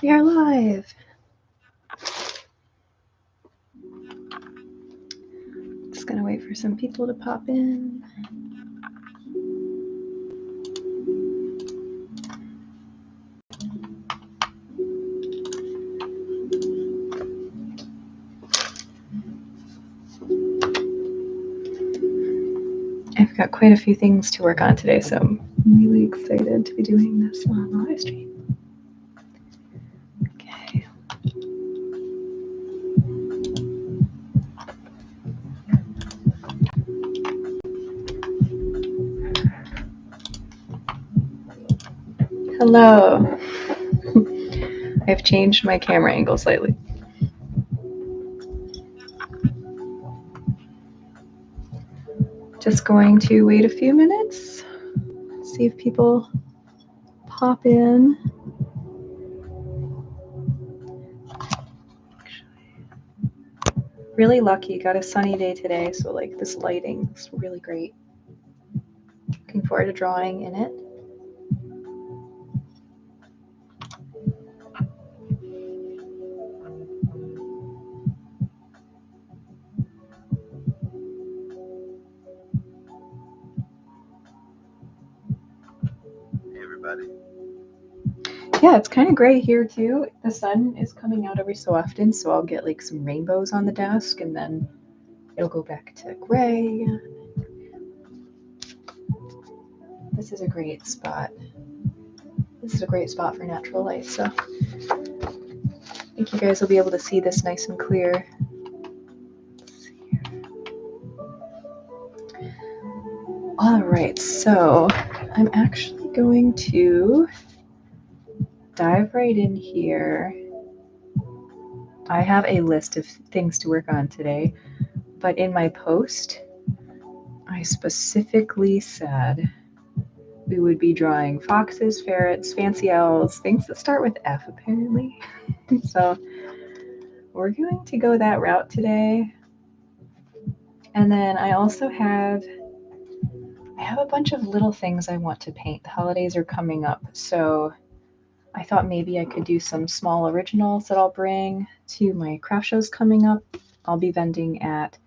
We are live. Just gonna wait for some people to pop in. I've got quite a few things to work on today, so I'm really excited to be doing this on the live stream. Okay. Hello. I've changed my camera angle slightly. Just going to wait a few minutes, see if people pop in. Really lucky, got a sunny day today, so like this lighting is really great. Looking forward to drawing in it. Hey everybody. Yeah, it's kind of gray here too. The sun is coming out every so often, so I'll get like some rainbows on the desk and then it'll go back to gray. This is a great spot. This is a great spot for natural light, so I think you guys will be able to see this nice and clear. All right, so I'm actually going to dive right in here. I have a list of things to work on today, but in my post, I specifically said we would be drawing foxes, ferrets, fancy owls, things that start with F apparently. So we're going to go that route today. And then I also have a bunch of little things I want to paint. The holidays are coming up, so I thought maybe I could do some small originals that I'll bring to my craft shows coming up. I'll be vending at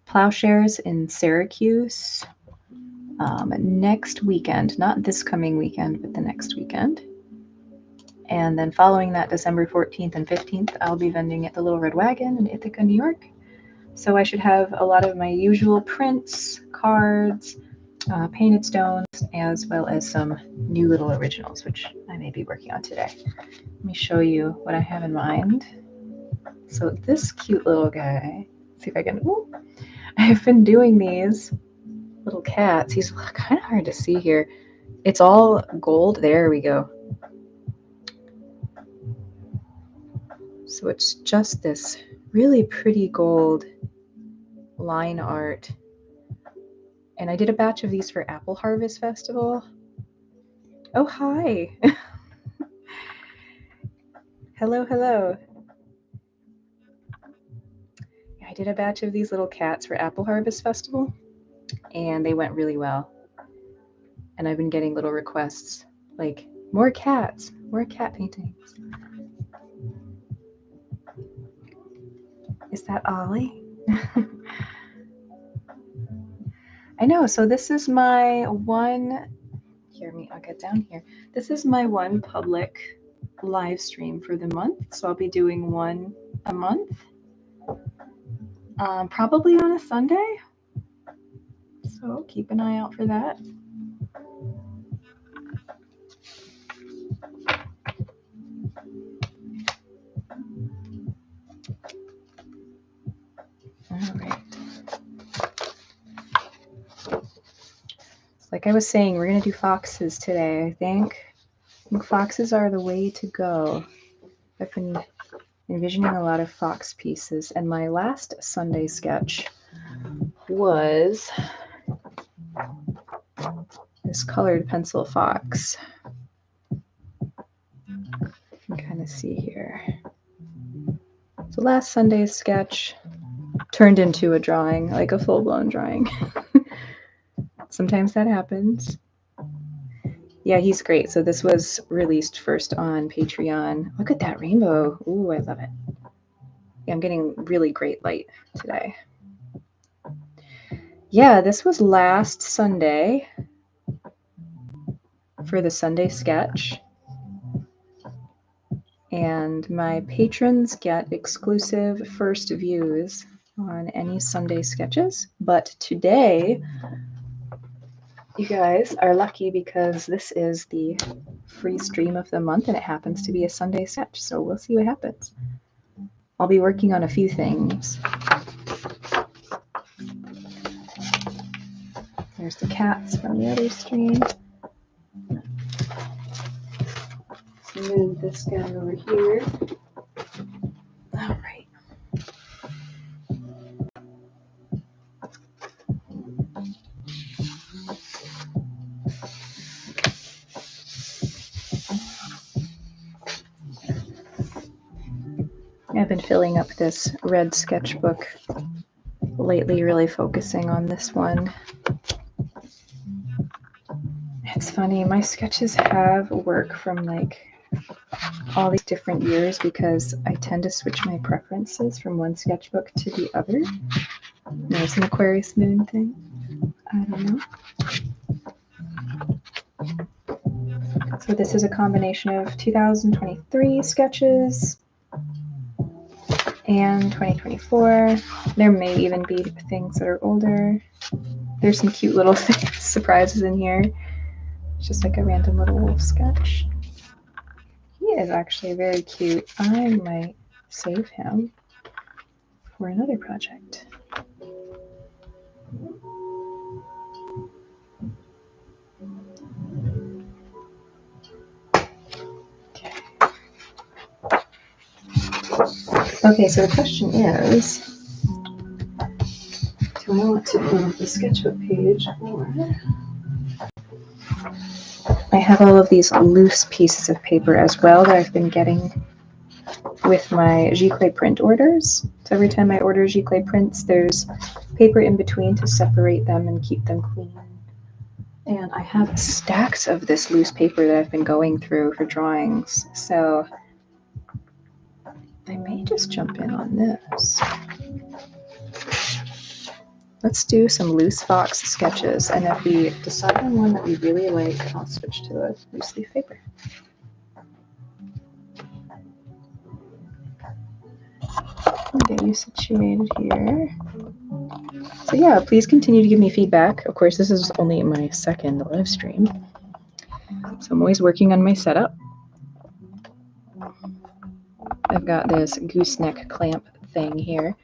Plowshares in Syracuse next weekend, not this coming weekend, but the next weekend. And then following that, December 14th and 15th, I'll be vending at the Little Red Wagon in Ithaca, New York. So I should have a lot of my usual prints, cards, painted stones, as well as some new little originals, which I may be working on today. Let me show you what I have in mind. So this cute little guy, see if I can, I've been doing these little cats. He's kind of hard to see here. It's all gold. There we go. So it's just this really pretty gold line art. And I did a batch of these for Apple Harvest Festival. Oh, hi. Hello, hello. I did a batch of these little cats for Apple Harvest Festival, and they went really well. And I've been getting little requests like, more cats, more cat paintings. Is that Ollie? I know, so this is my one, I'll get down here. This is my one public live stream for the month, so I'll be doing one a month, probably on a Sunday, so keep an eye out for that. All right. Like I was saying, we're going to do foxes today, I think. Foxes are the way to go. I've been envisioning a lot of fox pieces, and my last Sunday sketch was this colored pencil fox. You can kind of see here. So last Sunday's sketch turned into a drawing, like a full-blown drawing. Sometimes that happens. Yeah, he's great. So this was released first on Patreon. Look at that rainbow. Ooh, I love it. Yeah, I'm getting really great light today. Yeah, this was last Sunday for the Sunday sketch. And my patrons get exclusive first views on any Sunday sketches. But today, you guys are lucky because this is the free stream of the month and it happens to be a Sunday sketch. So we'll see what happens. I'll be working on a few things. There's the cats from the other stream. Let's move this guy over here. All right. I've been filling up this red sketchbook lately, really focusing on this one. It's funny, my sketches have work from like all these different years because I tend to switch my preferences from one sketchbook to the other. There's an Aquarius moon thing. I don't know. So this is a combination of 2023 sketches and 2024. There may even be things that are older. There's some cute little surprises in here. It's just like a random little wolf sketch. He is actually very cute. I might save him for another project. Okay, so the question is, do I want to move the sketchbook page or... I have all of these loose pieces of paper as well that I've been getting with my giclée print orders. So every time I order giclée prints, there's paper in between to separate them and keep them clean. And I have stacks of this loose paper that I've been going through for drawings. So I may just jump in on this. Let's do some loose fox sketches, and if we decide on one that we really like, I'll switch to a loose leaf paper. I'll get you situated here. So yeah, please continue to give me feedback. Of course, this is only my second live stream, so I'm always working on my setup. I've got this gooseneck clamp thing here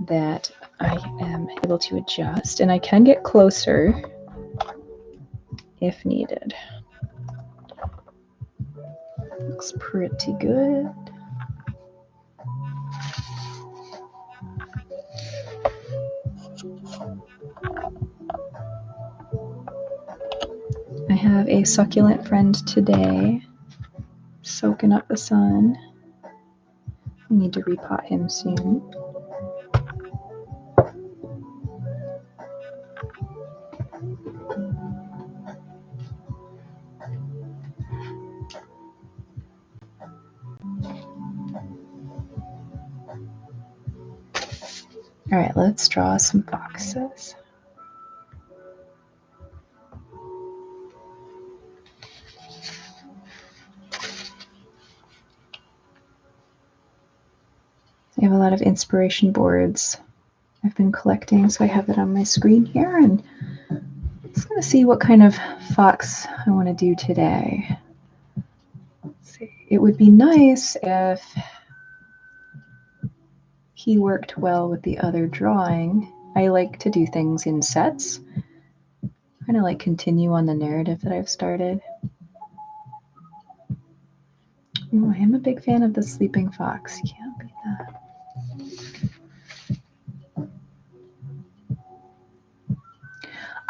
that I am able to adjust, and I can get closer if needed. Looks pretty good. I have a succulent friend today, soaking up the sun. I need to repot him soon. All right, let's draw some foxes. I have a lot of inspiration boards I've been collecting, so I have it on my screen here, and I'm just going to see what kind of fox I want to do today. Let's see. It would be nice if he worked well with the other drawing. I like to do things in sets, kind of like continue on the narrative that I've started. Ooh, I am a big fan of the sleeping fox. You can't beat that.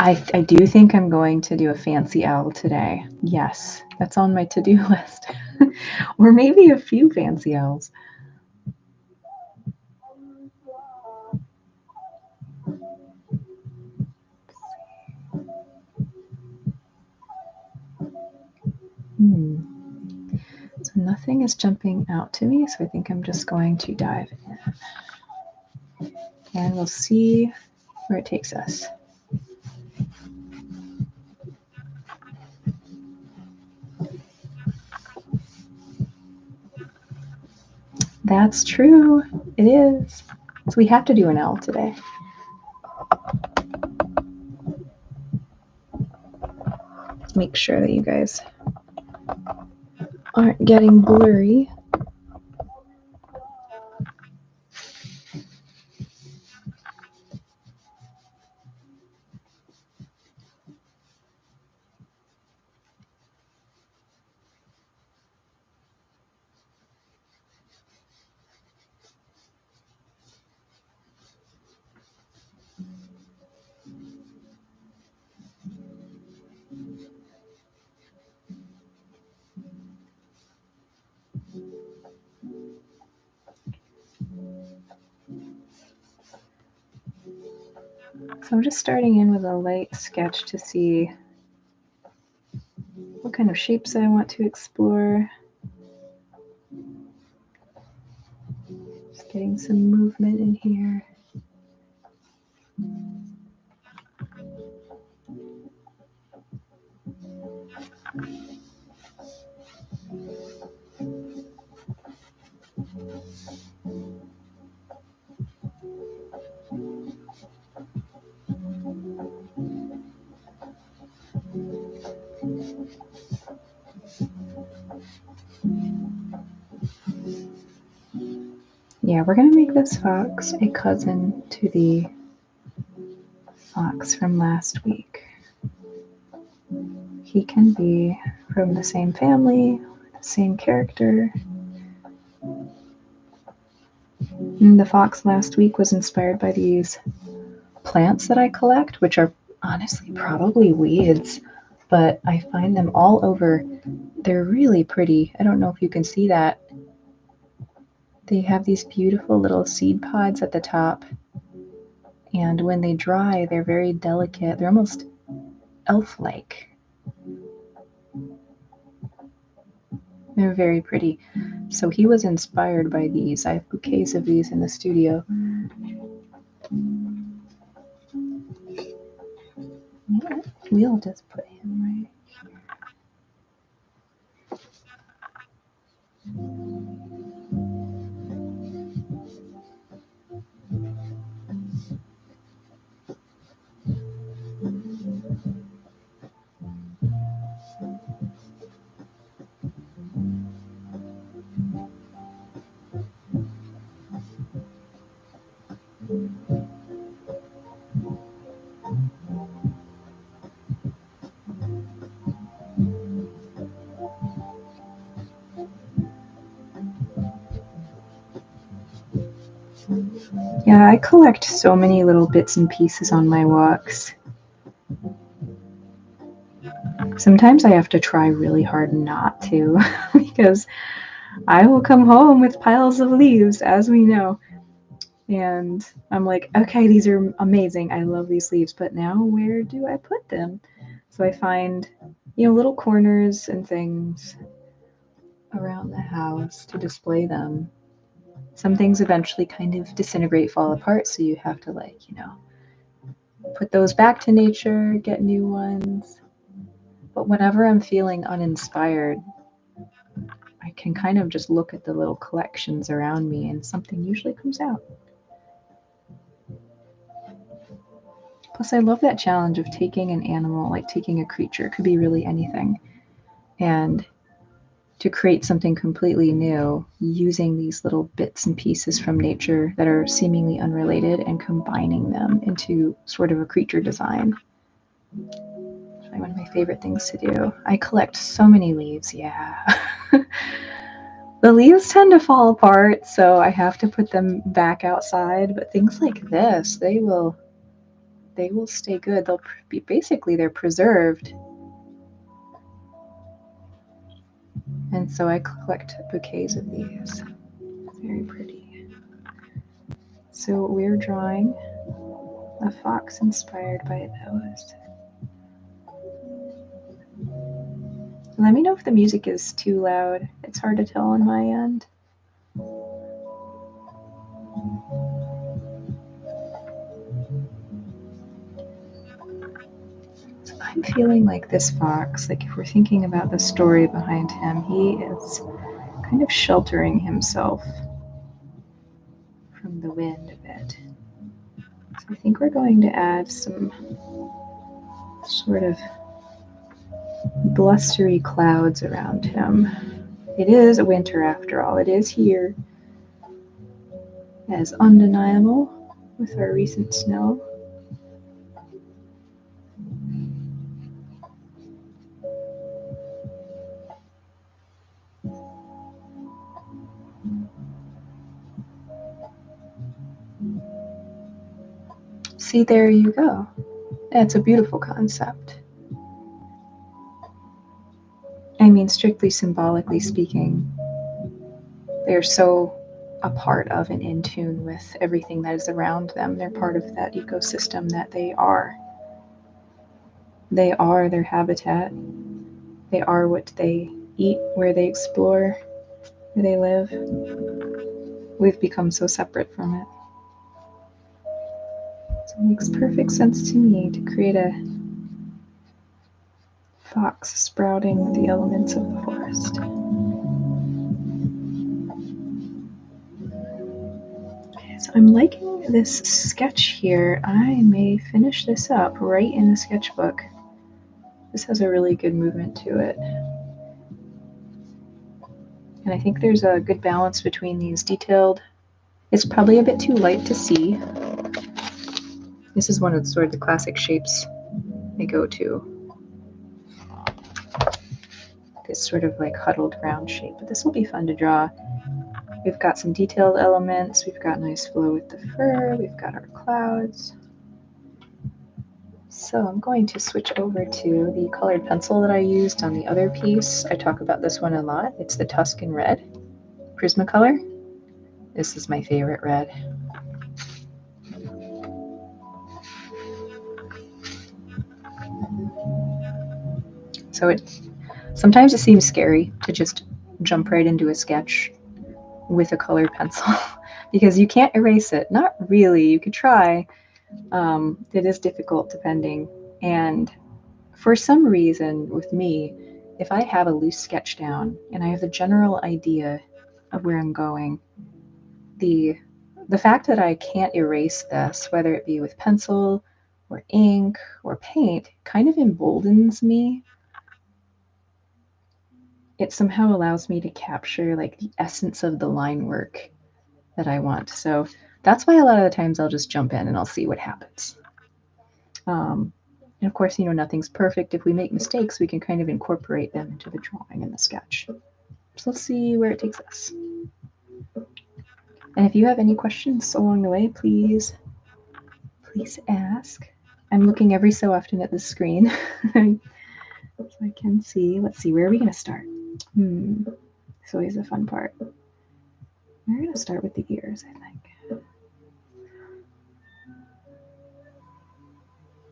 I do think I'm going to do a fancy owl today. Yes, that's on my to-do list. Or maybe a few fancy owls. So nothing is jumping out to me, so I think I'm just going to dive in. And we'll see where it takes us. That's true. It is. So we have to do an L today. Make sure that you guys aren't getting blurry. So I'm just starting in with a light sketch to see what kind of shapes I want to explore. Just getting some movement in here. Yeah, we're going to make this fox a cousin to the fox from last week. He can be from the same family, the same character. And the fox last week was inspired by these plants that I collect, which are honestly probably weeds, but I find them all over. They're really pretty. I don't know if you can see that. They have these beautiful little seed pods at the top, and when they dry, they're very delicate. They're almost elf-like. They're very pretty. So he was inspired by these. I have bouquets of these in the studio. We'll just put him right Yeah, I collect so many little bits and pieces on my walks. Sometimes I have to try really hard not to because I will come home with piles of leaves, as we know. And I'm like, okay, these are amazing. I love these leaves, but now where do I put them? So I find, little corners and things around the house to display them. Some things eventually kind of disintegrate, fall apart, so you have to put those back to nature, get new ones. But whenever I'm feeling uninspired, I can kind of just look at the little collections around me and something usually comes out. Plus, I love that challenge of taking an animal, like taking a creature, it could be really anything, and to create something completely new using these little bits and pieces from nature that are seemingly unrelated and combining them into sort of a creature design. It's one of my favorite things to do. I collect so many leaves, yeah. The leaves tend to fall apart, so I have to put them back outside, but things like this, they will stay good. They'll be they're preserved. And so I collect bouquets of these. Very pretty. So we're drawing a fox inspired by those. Let me know if the music is too loud. It's hard to tell on my end. So I'm feeling like this fox, like if we're thinking about the story behind him, he is kind of sheltering himself from the wind a bit. So I think we're going to add some sort of blustery clouds around him. It is a winter after all. It is here, as undeniable with our recent snow. See, there you go. That's a beautiful concept. I mean, strictly symbolically speaking, they're so a part of and in tune with everything that is around them. They're part of that ecosystem that they are. They are their habitat. They are what they eat, where they explore, where they live. We've become so separate from it. So it makes perfect sense to me to create a fox sprouting the elements of the forest. So I'm liking this sketch here. I may finish this up right in the sketchbook. This has a really good movement to it. And I think there's a good balance between these detailed. It's probably a bit too light to see. This is one of sort of the classic shapes I go to. This sort of like huddled round shape, but this will be fun to draw. We've got some detailed elements, we've got nice flow with the fur, we've got our clouds. So I'm going to switch over to the colored pencil that I used on the other piece. I talk about this one a lot. It's the Tuscan Red Prismacolor. This is my favorite red. So sometimes it seems scary to just jump right into a sketch with a colored pencil because you can't erase it. Not really, you could try. It is difficult depending. And for some reason with me, if I have a loose sketch down and I have the general idea of where I'm going, the fact that I can't erase this, whether it be with pencil or ink or paint, kind of emboldens me. It somehow allows me to capture like the essence of the line work that I want. So that's why a lot of the times I'll just jump in and I'll see what happens. And of course, nothing's perfect. If we make mistakes, we can kind of incorporate them into the drawing and the sketch. So let's see where it takes us. And if you have any questions along the way, please ask. I'm looking every so often at the screen so I can see. Let's see, where are we going to start? It's always a fun part. We're going to start with the ears, I think.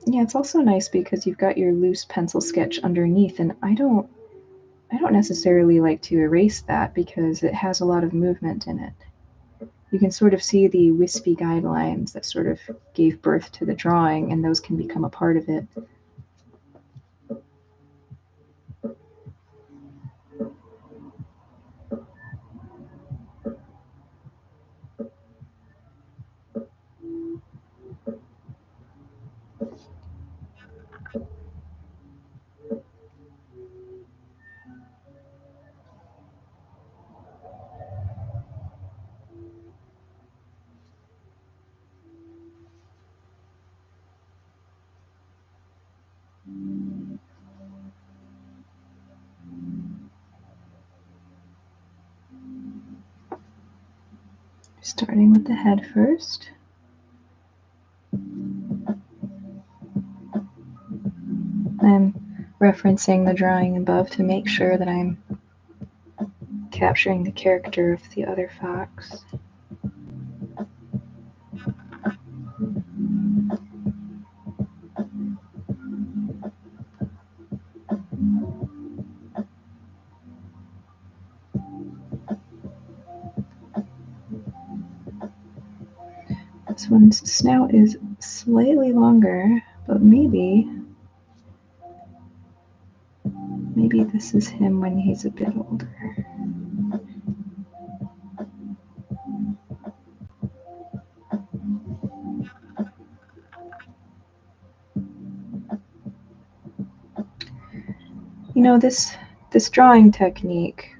Yeah, it's also nice because you've got your loose pencil sketch underneath, and I don't necessarily like to erase that because it has a lot of movement in it. You can sort of see the wispy guidelines that sort of gave birth to the drawing, and those can become a part of it. Starting with the head first. I'm referencing the drawing above to make sure that I'm capturing the character of the other fox. This one's snout is slightly longer, but maybe this is him when he's a bit older. You know, this drawing technique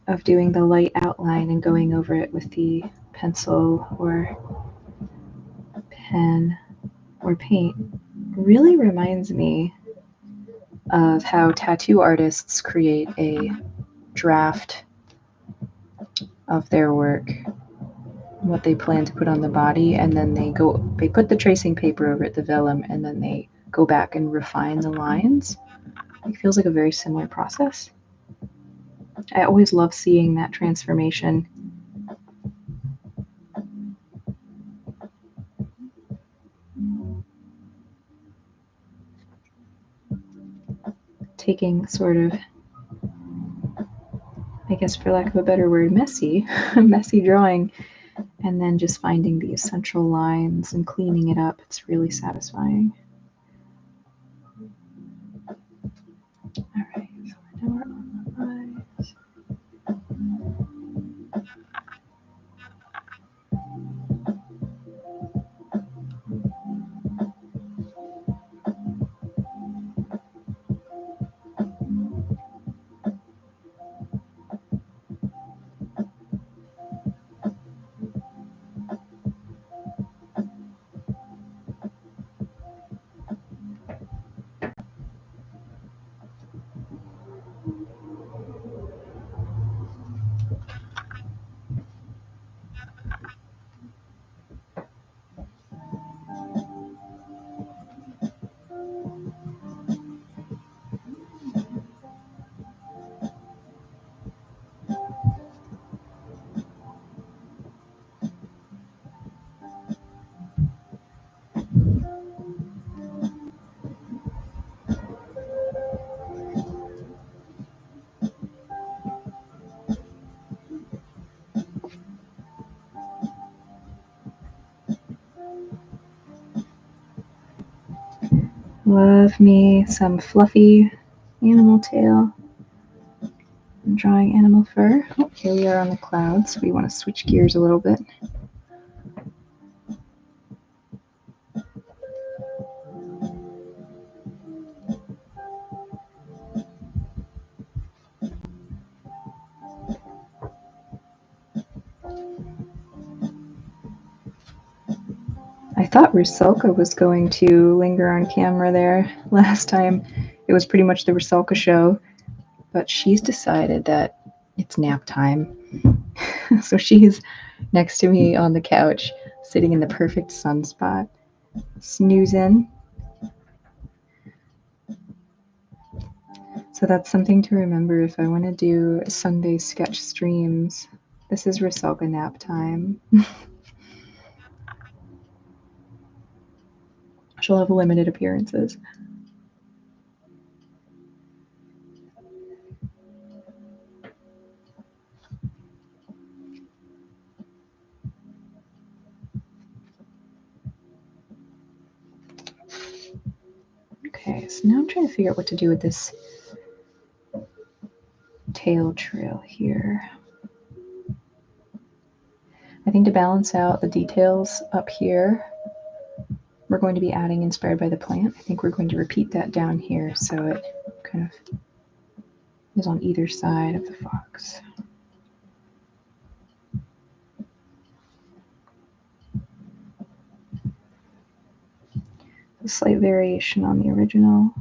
of doing the light outline and going over it with the pencil or pen or paint really reminds me of how tattoo artists create a draft of their work, what they plan to put on the body, and then they put the tracing paper over it, the vellum, and then they go back and refine the lines. It feels like a very similar process. I always love seeing that transformation. Taking sort of, I guess for lack of a better word, messy drawing, and then just finding the essential lines and cleaning it up. It's really satisfying. All right, so now we're on the eyes. Love me some fluffy animal tail. I'm drawing animal fur. Oh, here we are on the clouds. We want to switch gears a little bit. I thought Rusalka was going to linger on camera there last time. It was pretty much the Rusalka show, but she's decided that it's nap time. So she's next to me on the couch, sitting in the perfect sunspot, snoozing. So that's something to remember if I want to do Sunday sketch streams. This is Rusalka nap time. She'll have limited appearances. Okay, so now I'm trying to figure out what to do with this tail trail here. I think to balance out the details up here, we're going to be adding inspired by the plant. I think we're going to repeat that down here so it kind of is on either side of the fox. A slight variation on the original.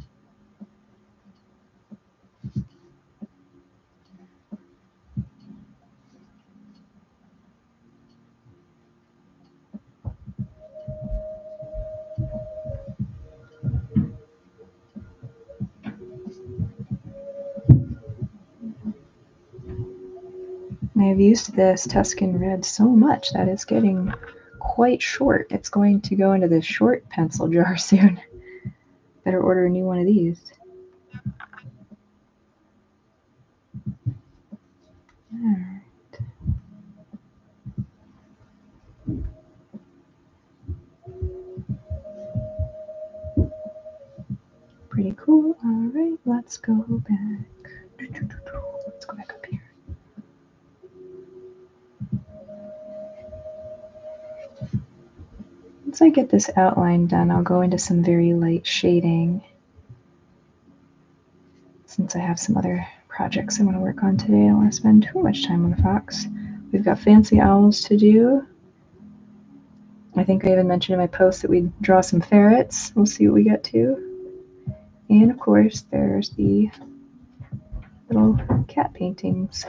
I've used this Tuscan Red so much that it's getting quite short. It's going to go into the short pencil jar soon. Better order a new one of these. Alright. pretty cool. All right, let's go back. Let's go back up here. Once I get this outline done, I'll go into some very light shading, since I have some other projects I want to work on today. I don't want to spend too much time on the fox. We've got fancy owls to do. I think I even mentioned in my post that we'd draw some ferrets. We'll see what we get to. And of course, there's the little cat paintings.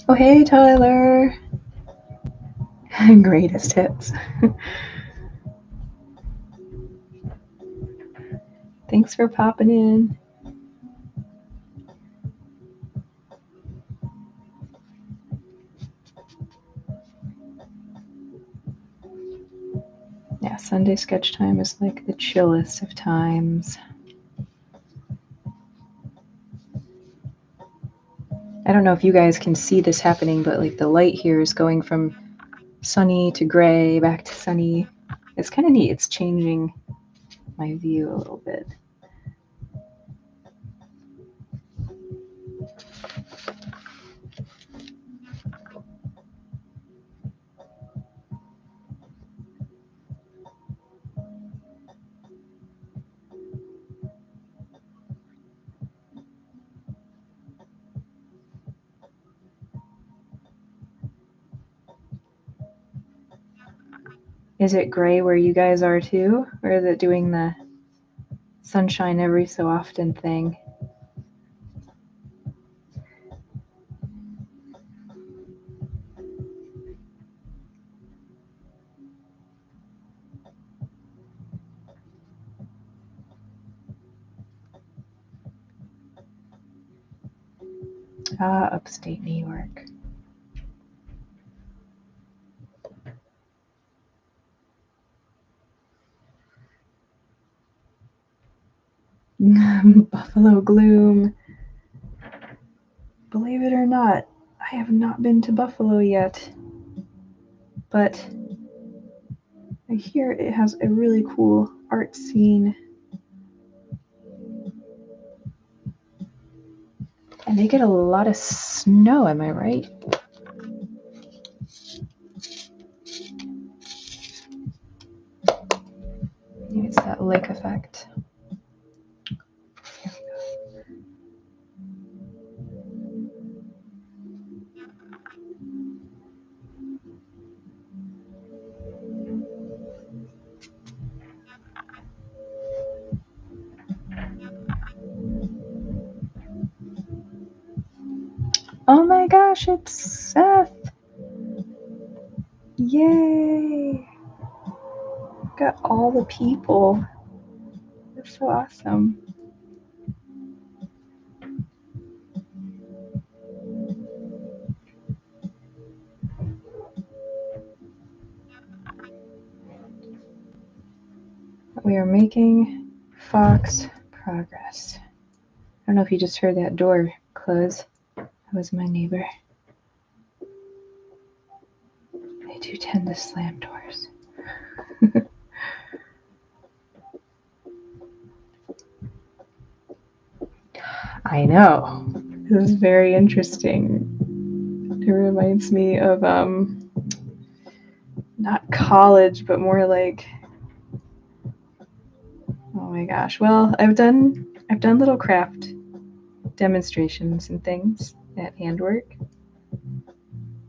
Oh, hey, Tyler. Greatest hits. Thanks for popping in. Yeah, Sunday sketch time is like the chillest of times. I don't know if you guys can see this happening, but like the light here is going from sunny to gray, back to sunny. It's kind of neat. It's changing my view a little bit. Is it gray where you guys are too? Or is it doing the sunshine every so often thing? Ah, upstate New York. Buffalo gloom. Believe it or not, I have not been to Buffalo yet, but I hear it has a really cool art scene. And they get a lot of snow, am I right? Maybe it's that lake effect. Oh my gosh, it's Seth! Yay! Got all the people. That's so awesome. We are making fox progress. I don't know if you just heard that door close. That was my neighbor. They do tend to slam doors. I know. This is very interesting. It reminds me of not college, but more like, oh my gosh. Well, I've done little craft demonstrations and things at Handwork.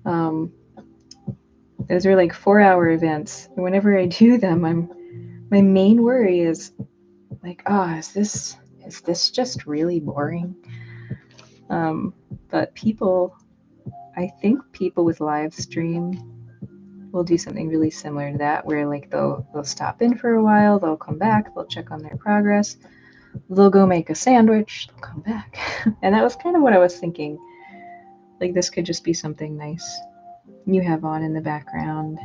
Those are like 4-hour events. And whenever I do them, my main worry is like, is this just really boring? But I think people with Livestream will do something really similar to that, where like they'll stop in for a while, they'll come back, they'll check on their progress, they'll go make a sandwich, they'll come back. And that was kind of what I was thinking. Like this could just be something nice you have on in the background.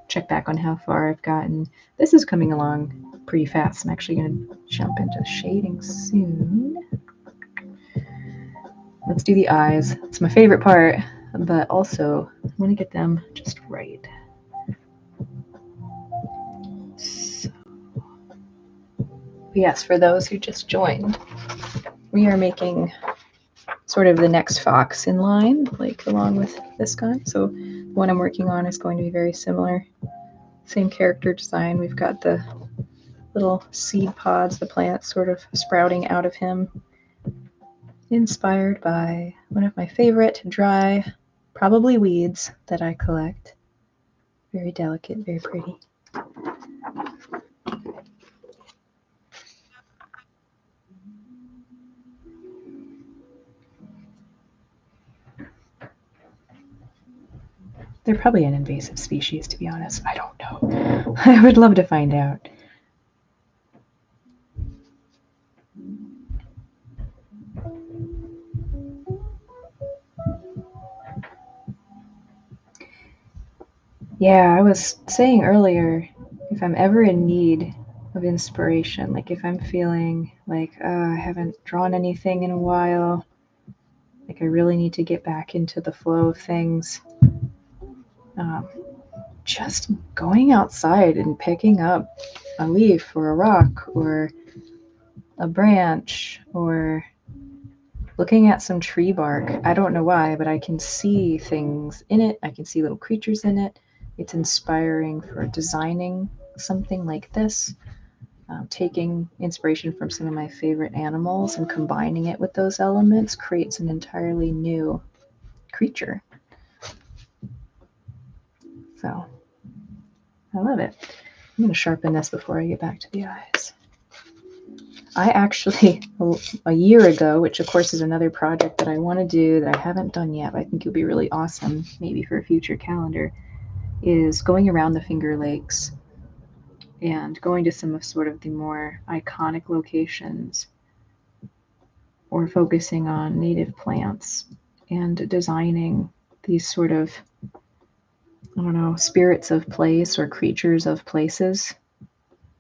check back on how far I've gotten. This is coming along pretty fast. I'm actually going to jump into shading soon. Let's do the eyes. It's my favorite part, but also I want to get them just right. So, yes, for those who just joined, we are making sort of the next fox in line, like along with this guy. So the one I'm working on is going to be very similar. Same character design. We've got the little seed pods, the plants sort of sprouting out of him. Inspired by one of my favorite dry, probably weeds that I collect. Very delicate, very pretty. They're probably an invasive species, to be honest. I don't know. I would love to find out. Yeah, I was saying earlier, if I'm ever in need of inspiration, like if I'm feeling like I haven't drawn anything in a while, like I really need to get back into the flow of things, um, just going outside and picking up a leaf or a rock or a branch or looking at some tree bark. I don't know why, but I can see things in it. I can see little creatures in it. It's inspiring for designing something like this. Taking inspiration from some of my favorite animals and combining it with those elements creates an entirely new creature. So I love it. I'm going to sharpen this before I get back to the eyes. I actually, a year ago, which of course is another project that I want to do that I haven't done yet, but I think it would be really awesome, maybe for a future calendar, is going around the Finger Lakes and going to some of sort of the more iconic locations or focusing on native plants and designing these sort of, I don't know, spirits of place or creatures of places,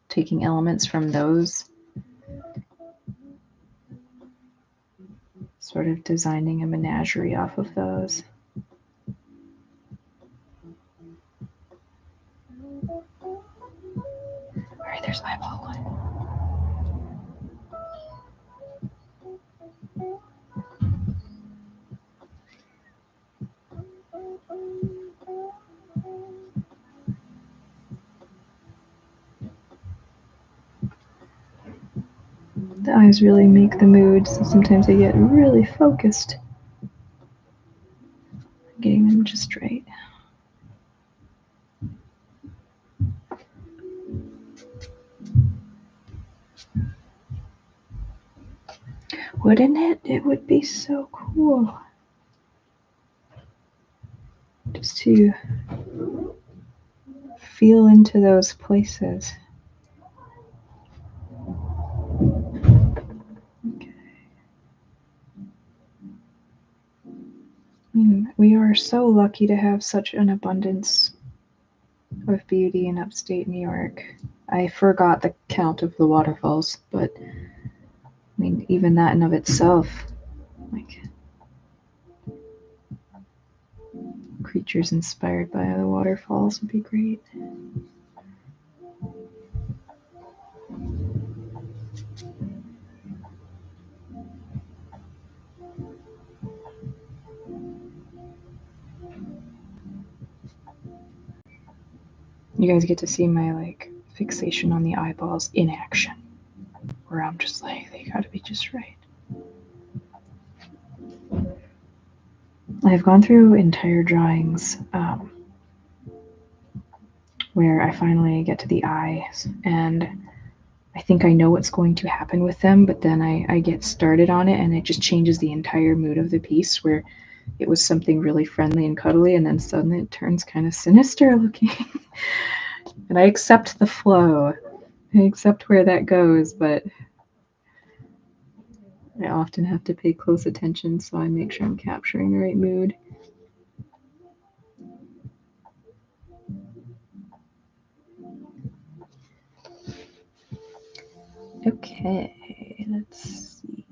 taking elements from those, sort of designing a menagerie off of those. All right, there's eyeball one. The eyes really make the mood, so sometimes I get really focused on getting them just right. Wouldn't it? It would be so cool just to feel into those places. Okay. We are so lucky to have such an abundance of beauty in upstate New York. I forgot the count of the waterfalls, but I mean, even that in of itself, like creatures inspired by the waterfalls would be great. You guys get to see my like fixation on the eyeballs in action, where I'm just like, they gotta be just right. I've gone through entire drawings where I finally get to the eyes and I think I know what's going to happen with them, but then I get started on it and it just changes the entire mood of the piece where it was something really friendly and cuddly and then suddenly it turns kind of sinister looking. And I accept the flow. I accept where that goes, but I often have to pay close attention so I make sure I'm capturing the right mood. Okay, let's see.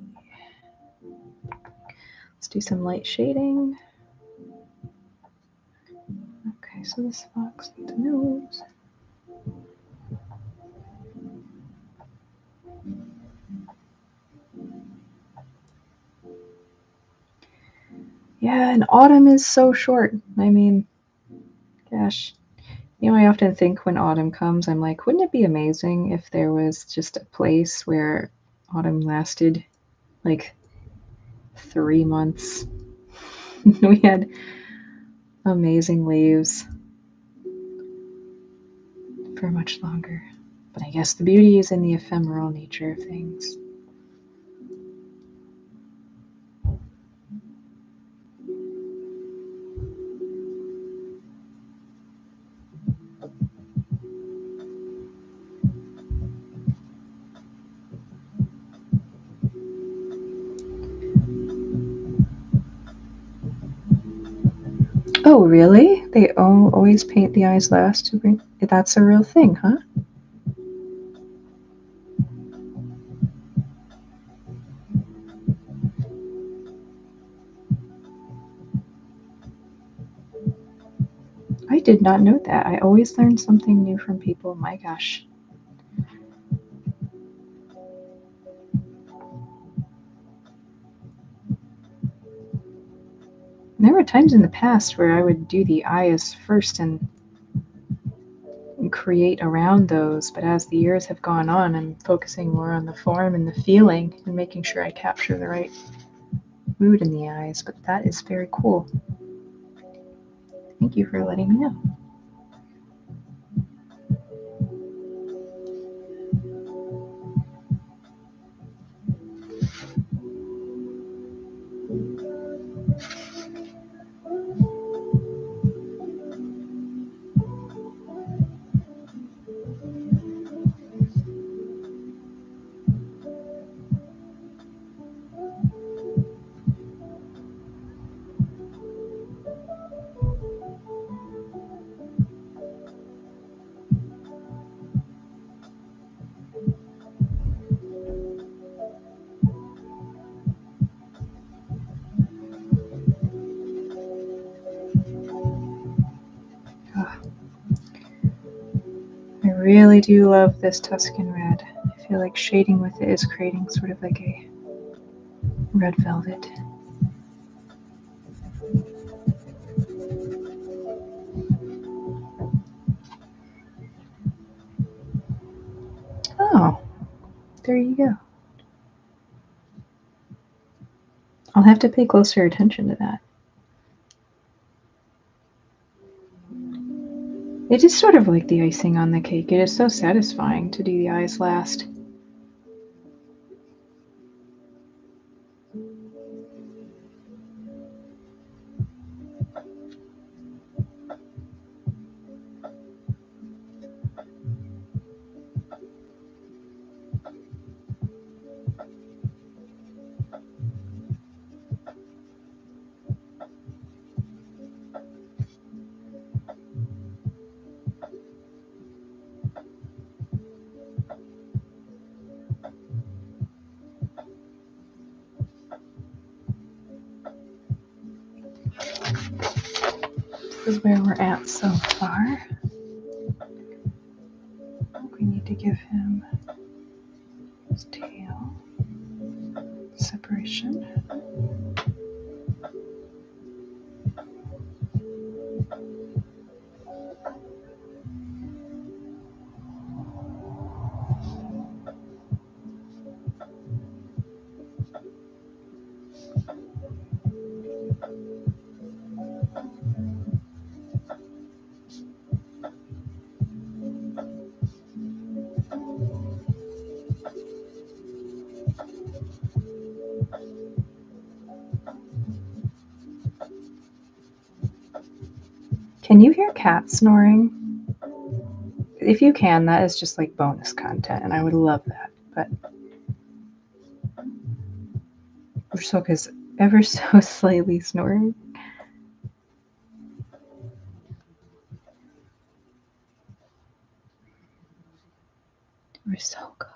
Let's do some light shading. Okay, so this fox with the nose. Yeah, and autumn is so short. I mean, gosh. You know, I often think when autumn comes, I'm like, wouldn't it be amazing if there was just a place where autumn lasted like 3 months? We had amazing leaves for much longer. But I guess the beauty is in the ephemeral nature of things. Oh, really? They always paint the eyes last to bring. That's a real thing, huh? I did not know that. I always learn something new from people. My gosh. There were times in the past where I would do the eyes first and create around those, but as the years have gone on, I'm focusing more on the form and the feeling and making sure I capture the right mood in the eyes. But that is very cool. Thank you for letting me know. Oh, I really do love this Tuscan red. I feel like shading with it is creating sort of like a red velvet. Oh, there you go. I'll have to pay closer attention to that. It is sort of like the icing on the cake. It is so satisfying to do the eyes last. This is where we're at so far. We need to give him his tail separation. Can you hear cats snoring? If you can, that is just like bonus content, and I would love that. But Ursoka is ever so slightly snoring. Ursoka.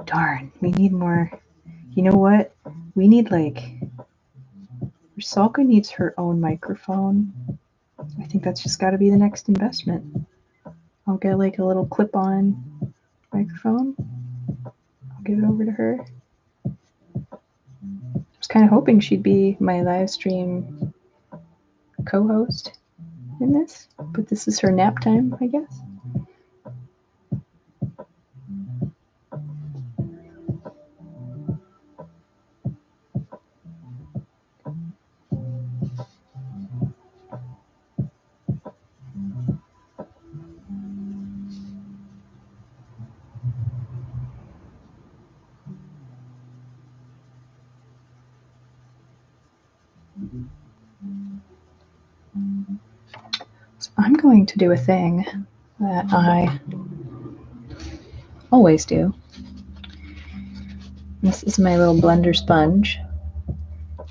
darn, we need more. You know what? We need Salka needs her own microphone. I think that's just got to be the next investment. I'll get like a little clip-on microphone. I'll give it over to her. I was kind of hoping she'd be my live stream co-host in this, but this is her nap time, I guess. So I'm going to do a thing that I always do. This is my little blender sponge.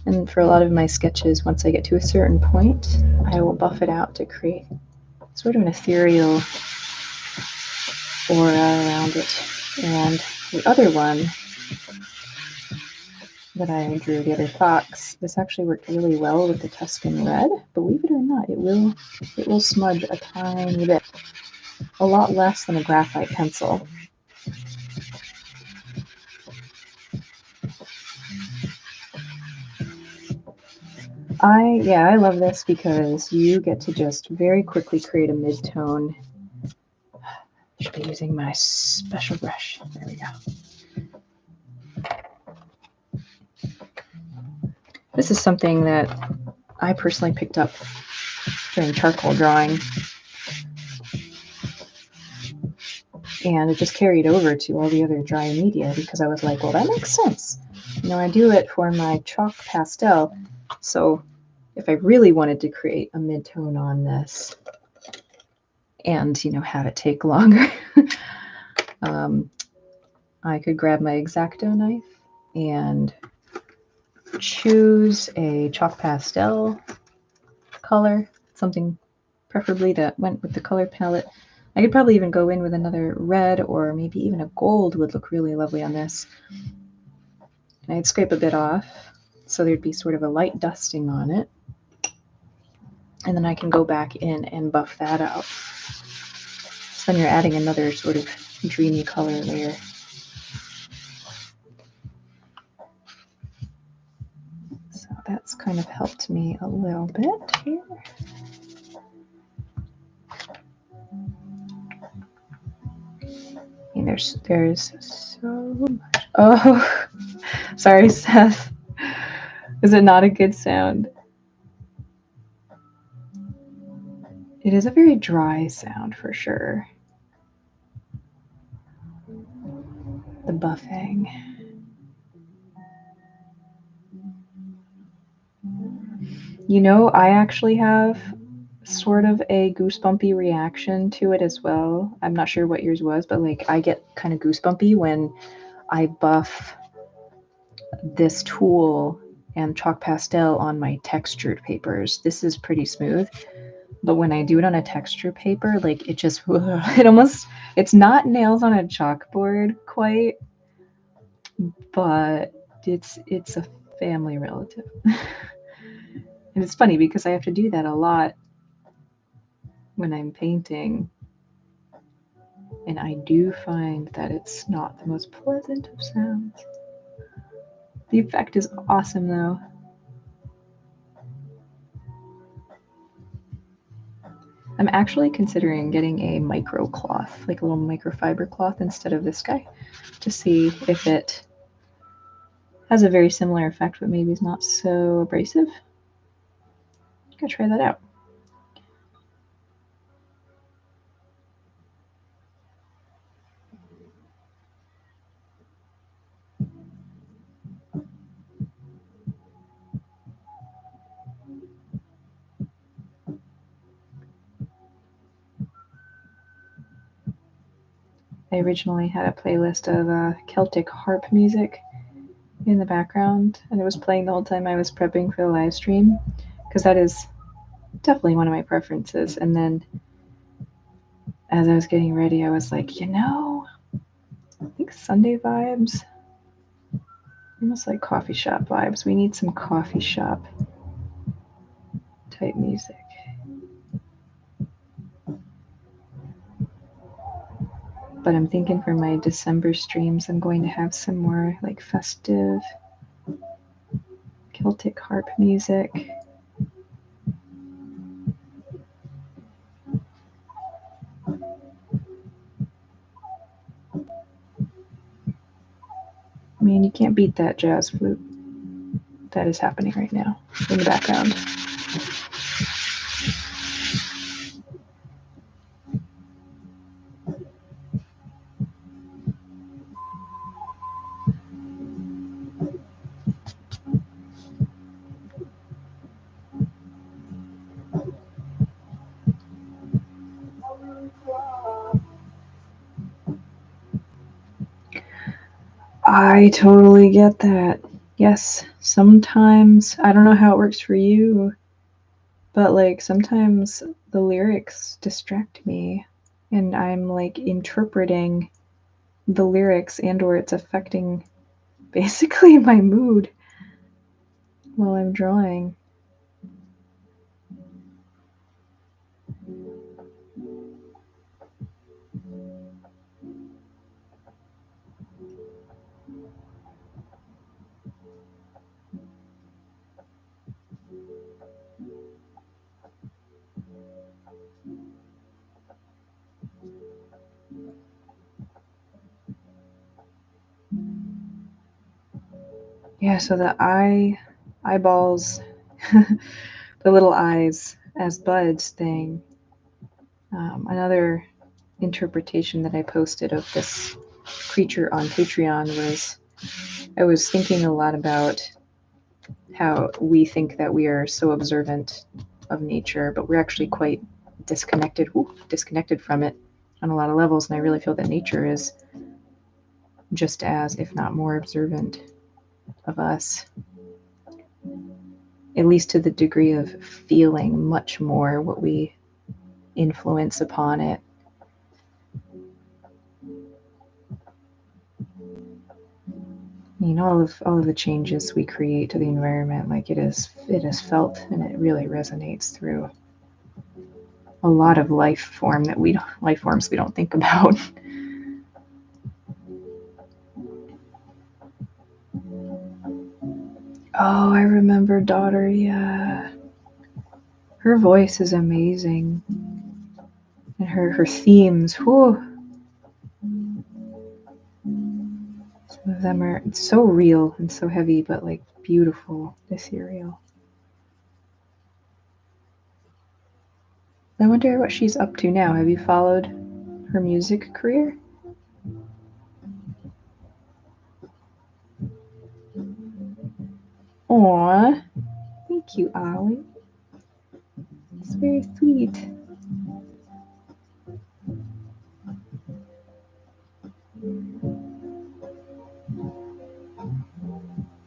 And for a lot of my sketches, once I get to a certain point, I will buff it out to create sort of an ethereal aura around it. And the other one that I drew, the other fox, this actually worked really well with the Tuscan red. Believe it or not, it will smudge a tiny bit, a lot less than a graphite pencil. I love this because you get to just very quickly create a mid-tone. I should be using my special brush. There we go. This is something that I personally picked up during charcoal drawing, and it just carried over to all the other dry media because I was like, well, that makes sense. You know, I do it for my chalk pastel, so if I really wanted to create a mid-tone on this and, you know, have it take longer, I could grab my X-Acto knife and choose a chalk pastel color, something preferably that went with the color palette. I could probably even go in with another red, or maybe even a gold would look really lovely on this. And I'd scrape a bit off so there'd be sort of a light dusting on it. And then I can go back in and buff that out. So then you're adding another sort of dreamy color layer. So that's kind of helped me a little bit here. And there's so much. Oh, sorry, Seth. Is it not a good sound? It is a very dry sound for sure. The buffing. You know, I actually have sort of a goosebumpy reaction to it as well. I'm not sure what yours was, but like I get kind of goosebumpy when I buff this tool and chalk pastel on my textured papers. This is pretty smooth, but when I do it on a textured paper, like it just, it's not nails on a chalkboard quite, but it's a family relative. And it's funny because I have to do that a lot when I'm painting, and I do find that it's not the most pleasant of sounds. The effect is awesome though. I'm actually considering getting a micro cloth, like a little microfiber cloth instead of this guy, to see if it has a very similar effect, but maybe it's not so abrasive. I'm gonna try that out. I originally had a playlist of Celtic harp music in the background, and it was playing the whole time I was prepping for the live stream, because that is definitely one of my preferences. And then as I was getting ready, I was like, you know, I think Sunday vibes. Almost like coffee shop vibes. We need some coffee shop type music. But I'm thinking for my December streams, I'm going to have some more like festive Celtic harp music. Man, you can't beat that jazz flute that is happening right now in the background. I totally get that. Yes, sometimes, I don't know how it works for you, but like sometimes the lyrics distract me and I'm like interpreting the lyrics and or it's affecting basically my mood while I'm drawing. Yeah, so the eyeballs, the little eyes as buds thing. Another interpretation that I posted of this creature on Patreon was I was thinking a lot about how we think that we are so observant of nature, but we're actually quite disconnected from it on a lot of levels. And I really feel that nature is just as, if not more, observant of us, at least to the degree of feeling much more what we influence upon it. You know, all of the changes we create to the environment, like it is felt and it really resonates through a lot of life forms we don't think about. Oh, I remember Daughter, yeah. Her voice is amazing. And her themes, whew. Some of them are so real and so heavy, but like beautiful, ethereal. I wonder what she's up to now. Have you followed her music career? Aww. Thank you, Ollie. It's very sweet.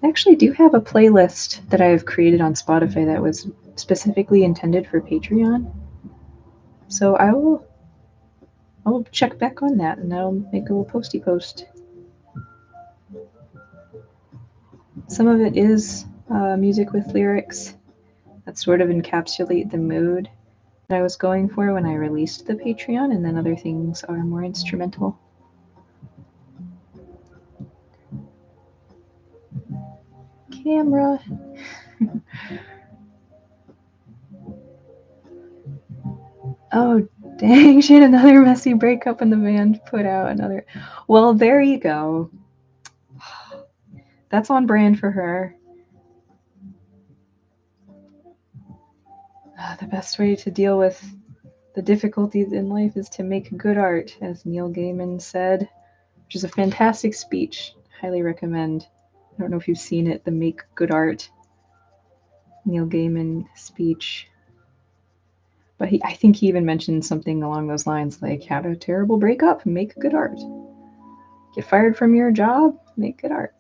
I actually do have a playlist that I've created on Spotify that was specifically intended for Patreon. So I'll check back on that and I'll make a little posty post. Some of it is music with lyrics that sort of encapsulate the mood that I was going for when I released the Patreon, and then other things are more instrumental. Camera. Oh, dang, she had another messy breakup and the band put out another. Well, there you go. That's on brand for her. The best way to deal with the difficulties in life is to make good art, as Neil Gaiman said, which is a fantastic speech. Highly recommend. I don't know if you've seen it, the Make Good Art Neil Gaiman speech. But I think he even mentioned something along those lines like, have a terrible breakup, make good art. Get fired from your job, make good art.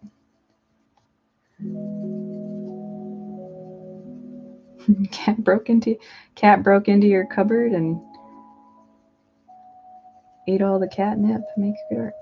Cat broke into your cupboard and ate all the catnip, make good art.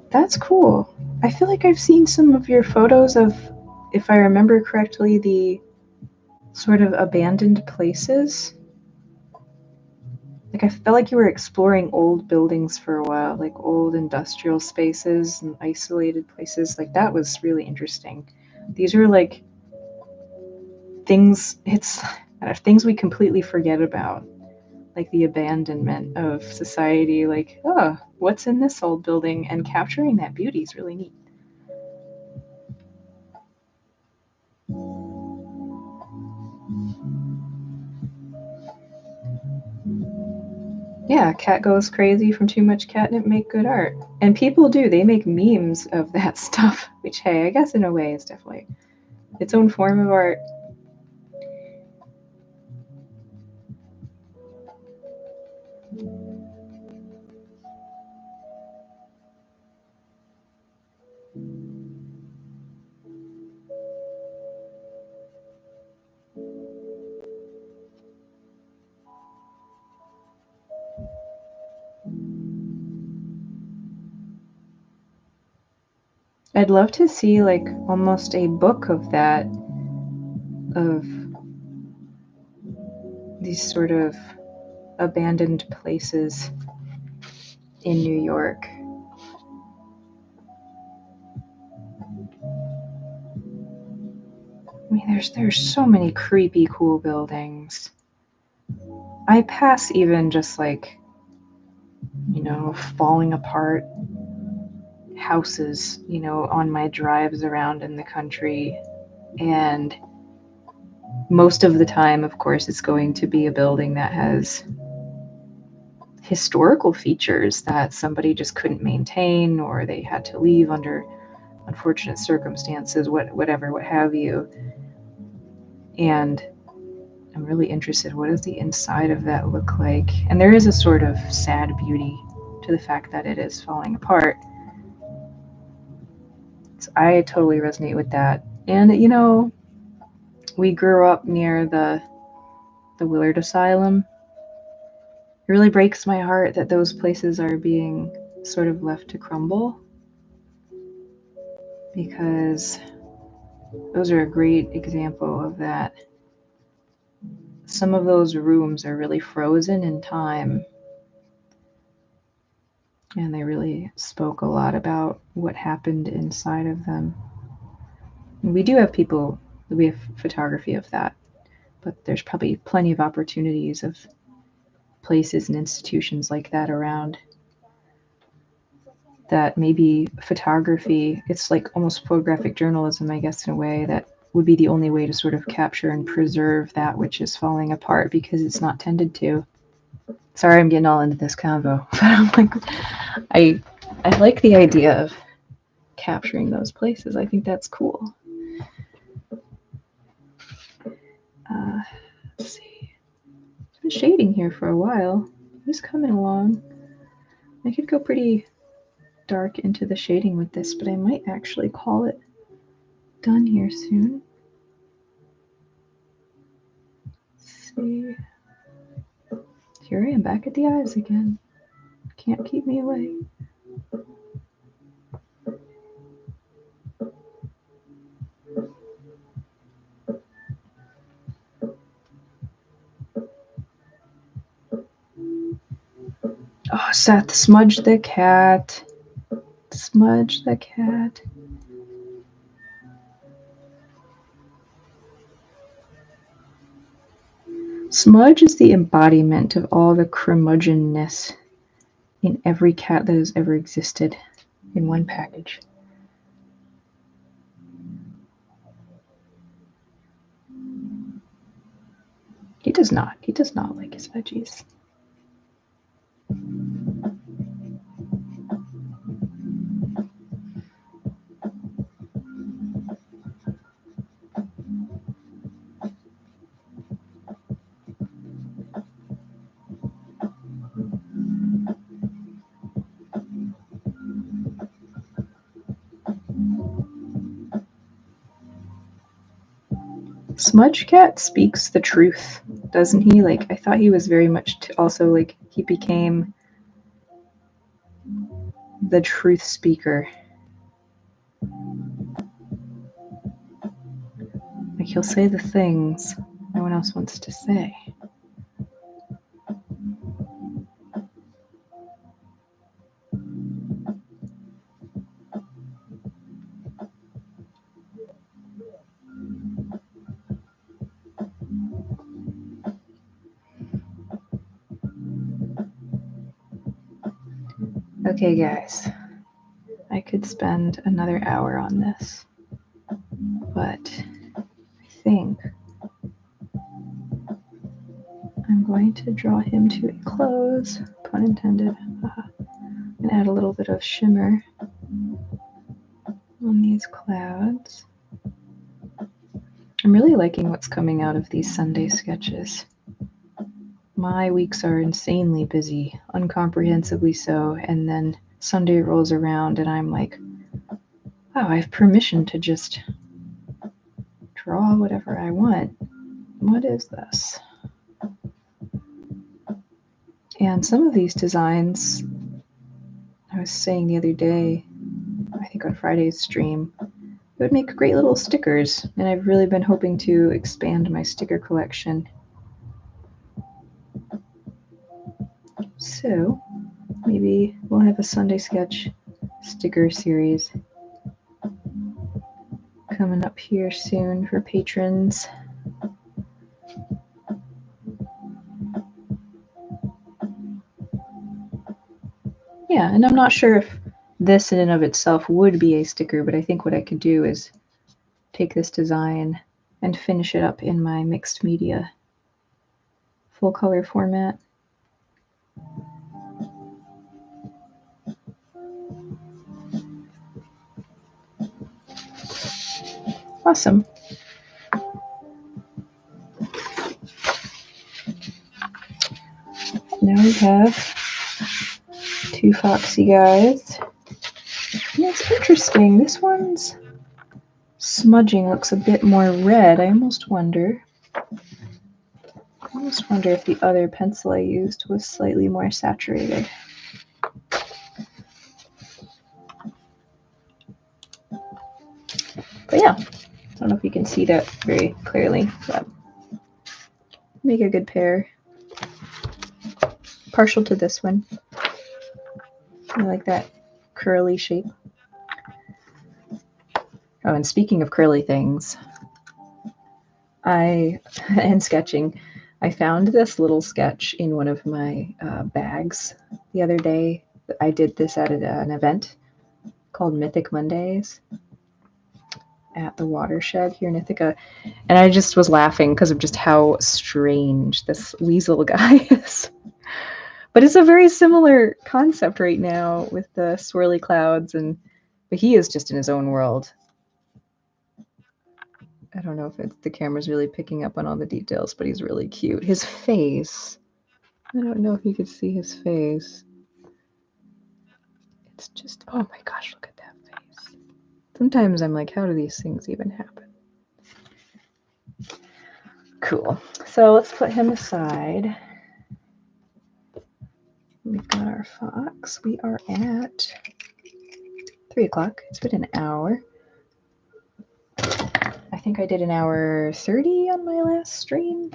That's cool. I feel like I've seen some of your photos of, if I remember correctly, the sort of abandoned places. Like I felt like you were exploring old buildings for a while, like old industrial spaces and isolated places. Like that was really interesting. These are like things we completely forget about, like the abandonment of society. Like, oh, what's in this old building? And capturing that beauty is really neat. Yeah, cat goes crazy from too much catnip, make good art. And people do, they make memes of that stuff, which, hey, I guess in a way is definitely its own form of art. I'd love to see like almost a book of that, of these sort of abandoned places in New York. I mean, there's so many creepy cool buildings. I pass even just like, falling apart houses, on my drives around in the country. And most of the time, of course, it's going to be a building that has historical features that somebody just couldn't maintain, or they had to leave under unfortunate circumstances, whatever, what have you. And I'm really interested, what does the inside of that look like? And there is a sort of sad beauty to the fact that it is falling apart. So I totally resonate with that. And we grew up near the Willard Asylum. It really breaks my heart that those places are being sort of left to crumble, because those are a great example of that. Some of those rooms are really frozen in time, and they really spoke a lot about what happened inside of them. And we do have photography of that, but there's probably plenty of opportunities of places and institutions like that around, that maybe photography, it's like almost photographic journalism, I guess, in a way, that would be the only way to sort of capture and preserve that which is falling apart because it's not tended to. Sorry, I'm getting all into this convo, but I'm like, I like the idea of capturing those places. I think that's cool. Let's see. It's been shading here for a while. It's coming along. I could go pretty dark into the shading with this, but I might actually call it done here soon. Let's see. Here I am back at the eyes again. Can't keep me away. Oh, Seth, smudge the cat. Smudge the cat. Smudge is the embodiment of all the curmudgeonness in every cat that has ever existed in one package. He does not. He does not like his veggies. Smudge Cat speaks the truth, doesn't he? Like, I thought he was very much also like, he became the truth speaker. Like, he'll say the things no one else wants to say. Okay, guys, I could spend another hour on this, but I think I'm going to draw him to a close, pun intended, and add a little bit of shimmer on these clouds. I'm really liking what's coming out of these Sunday sketches. My weeks are insanely busy, incomprehensibly so, and then Sunday rolls around and I'm like, wow, I have permission to just draw whatever I want. What is this? And some of these designs, I was saying the other day, I think on Friday's stream, it would make great little stickers, and I've really been hoping to expand my sticker collection. So maybe we'll have a Sunday sketch sticker series coming up here soon for patrons. Yeah, and I'm not sure if this in and of itself would be a sticker, but I think what I could do is take this design and finish it up in my mixed media full color format. Awesome. Now we have two foxy guys. And it's interesting. This one's smudging looks a bit more red. I almost wonder if the other pencil I used was slightly more saturated. But yeah, I don't know if you can see that very clearly, but make a good pair. Partial to this one. I like that curly shape. Oh, and speaking of curly things, and sketching, I found this little sketch in one of my bags the other day. I did this at an event called Mythic Mondays at the Watershed here in Ithaca, and I just was laughing because of just how strange this weasel guy is. But it's a very similar concept right now with the swirly clouds, but he is just in his own world. I don't know if the camera's really picking up on all the details, but he's really cute. His face, I don't know if you could see his face. It's just, oh my gosh, look at that face. Sometimes I'm like, how do these things even happen? Cool. So let's put him aside. We've got our fox. We are at 3 o'clock. It's been an hour. I think I did an hour 30 on my last stream.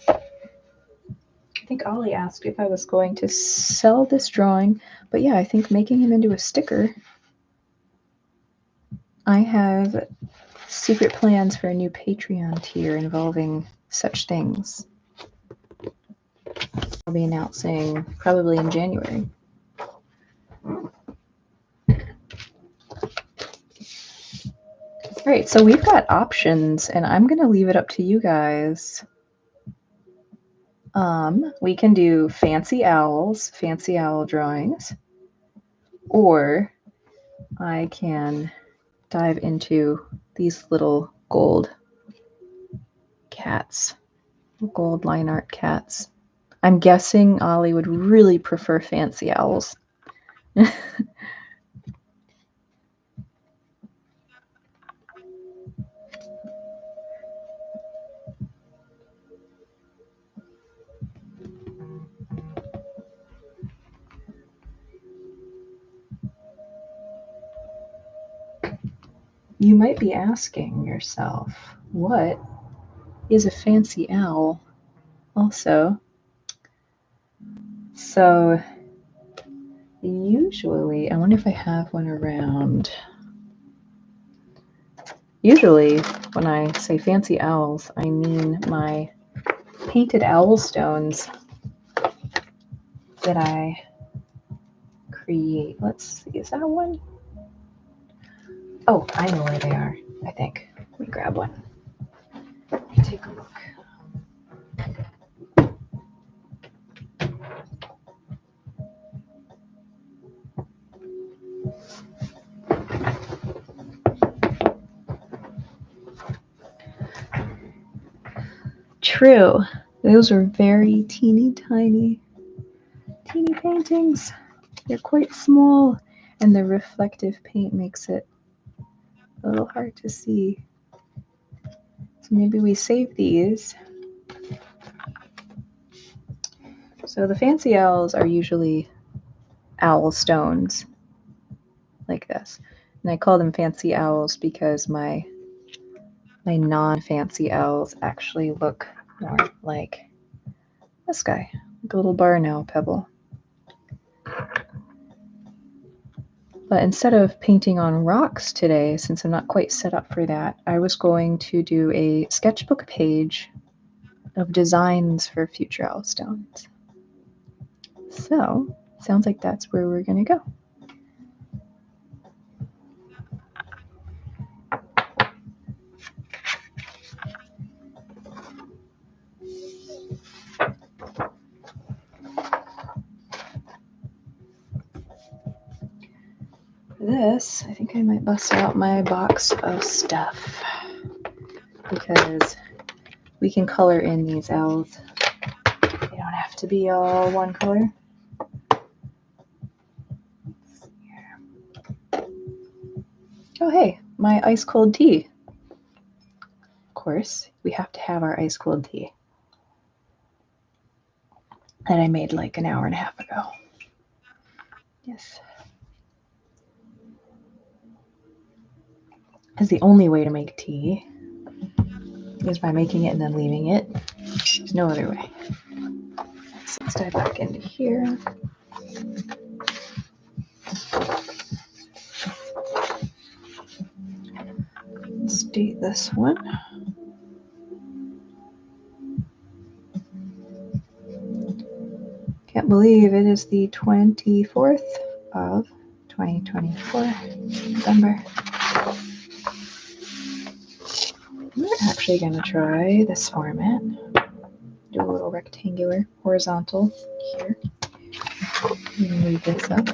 I think Ollie asked if I was going to sell this drawing, but yeah, I think making him into a sticker. I have secret plans for a new Patreon tier involving such things. I'll be announcing probably in January. All right, so we've got options, and I'm going to leave it up to you guys. We can do fancy owls, fancy owl drawings, or I can dive into these little gold cats, gold line art cats. I'm guessing Ollie would really prefer fancy owls. You might be asking yourself, what is a fancy owl? Also, so usually, I wonder if I have one around. Usually, when I say fancy owls, I mean my painted owl stones that I create. Let's see, is that one? Oh, I know where they are, I think. Let me grab one. Let me take a look. True. Those are very teeny tiny paintings. They're quite small, and the reflective paint makes it a little hard to see. So maybe we save these. So the fancy owls are usually owl stones like this. And I call them fancy owls because my non-fancy owls actually look more like this guy, like a little barn owl pebble. But instead of painting on rocks today, since I'm not quite set up for that, I was going to do a sketchbook page of designs for future owl stones. So, sounds like that's where we're going to go. For this, I think I might bust out my box of stuff because we can color in these owls. They don't have to be all one color. Oh, hey, my ice cold tea. Of course, we have to have our ice cold tea that I made like an hour and a half ago. Yes. Because the only way to make tea is by making it and then leaving it. There's no other way. So let's dive back into here. Let's date this one. Can't believe it is the 24th of 2024, November. We're actually going to try this format. Do a little rectangular, horizontal here. Move this up.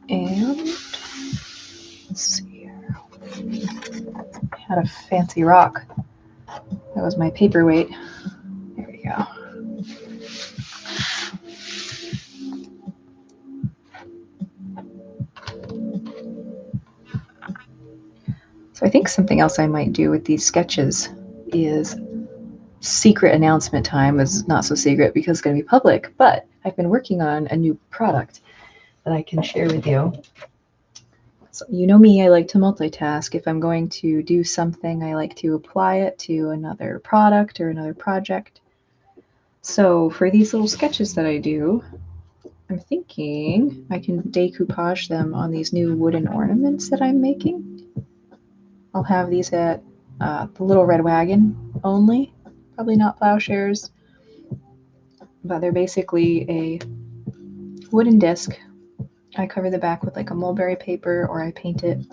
And let's see here. I had a fancy rock. That was my paperweight. There we go. So I think something else I might do with these sketches is secret announcement time. Is not so secret because it's going to be public, but I've been working on a new product that I can share with you. So you know me, I like to multitask. If I'm going to do something, I like to apply it to another product or another project. So for these little sketches that I do, I'm thinking I can decoupage them on these new wooden ornaments that I'm making. I'll have these at the Little Red Wagon only, probably not plowshares, but they're basically a wooden disc. I cover the back with like a mulberry paper or I paint it.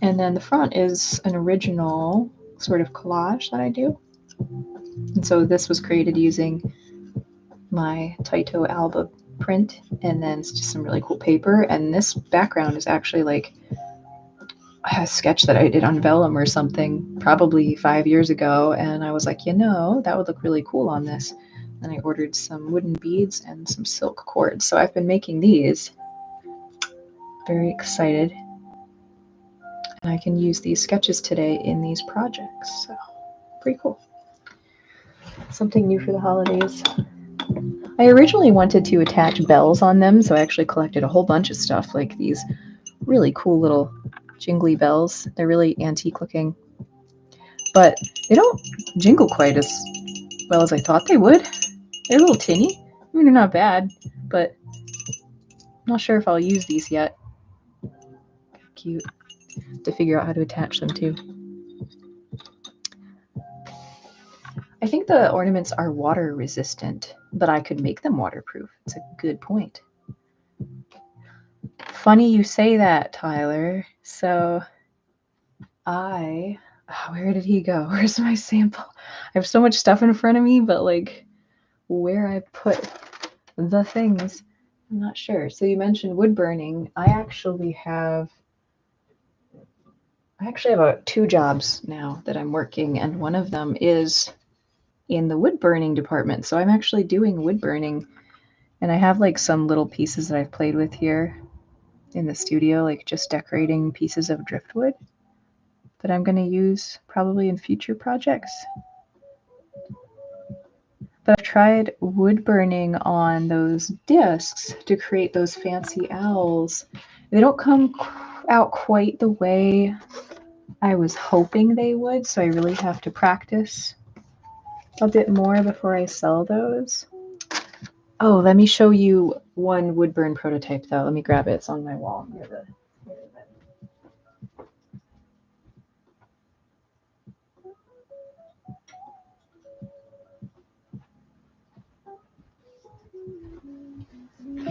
And then the front is an original sort of collage that I do. And so this was created using my Taito Alba print, and then it's just some really cool paper. And this background is actually like a sketch that I did on vellum or something probably 5 years ago, and I was like, that would look really cool on this. And I ordered some wooden beads and some silk cords. So I've been making these. Very excited. And I can use these sketches today in these projects. So pretty cool. Something new for the holidays. I originally wanted to attach bells on them, so I actually collected a whole bunch of stuff, like these really cool little jingly bells. They're really antique looking, but they don't jingle quite as well as I thought they would. They're a little tinny. I mean, they're not bad, but I'm not sure if I'll use these yet. Cute to figure out how to attach them to. I think the ornaments are water resistant, but I could make them waterproof. It's a good point. Funny you say that, Tyler. So where did he go? Where's my sample? I have so much stuff in front of me, but like where I put the things, I'm not sure. So you mentioned wood burning. I actually have about 2 jobs now that I'm working, and one of them is in the wood burning department. So I'm actually doing wood burning, and I have like some little pieces that I've played with here in the studio, like just decorating pieces of driftwood that I'm going to use probably in future projects. But I've tried wood burning on those discs to create those fancy owls. They don't come out quite the way I was hoping they would, so I really have to practice a bit more before I sell those. Oh, let me show you one wood burn prototype though. Let me grab it. It's on my wall near the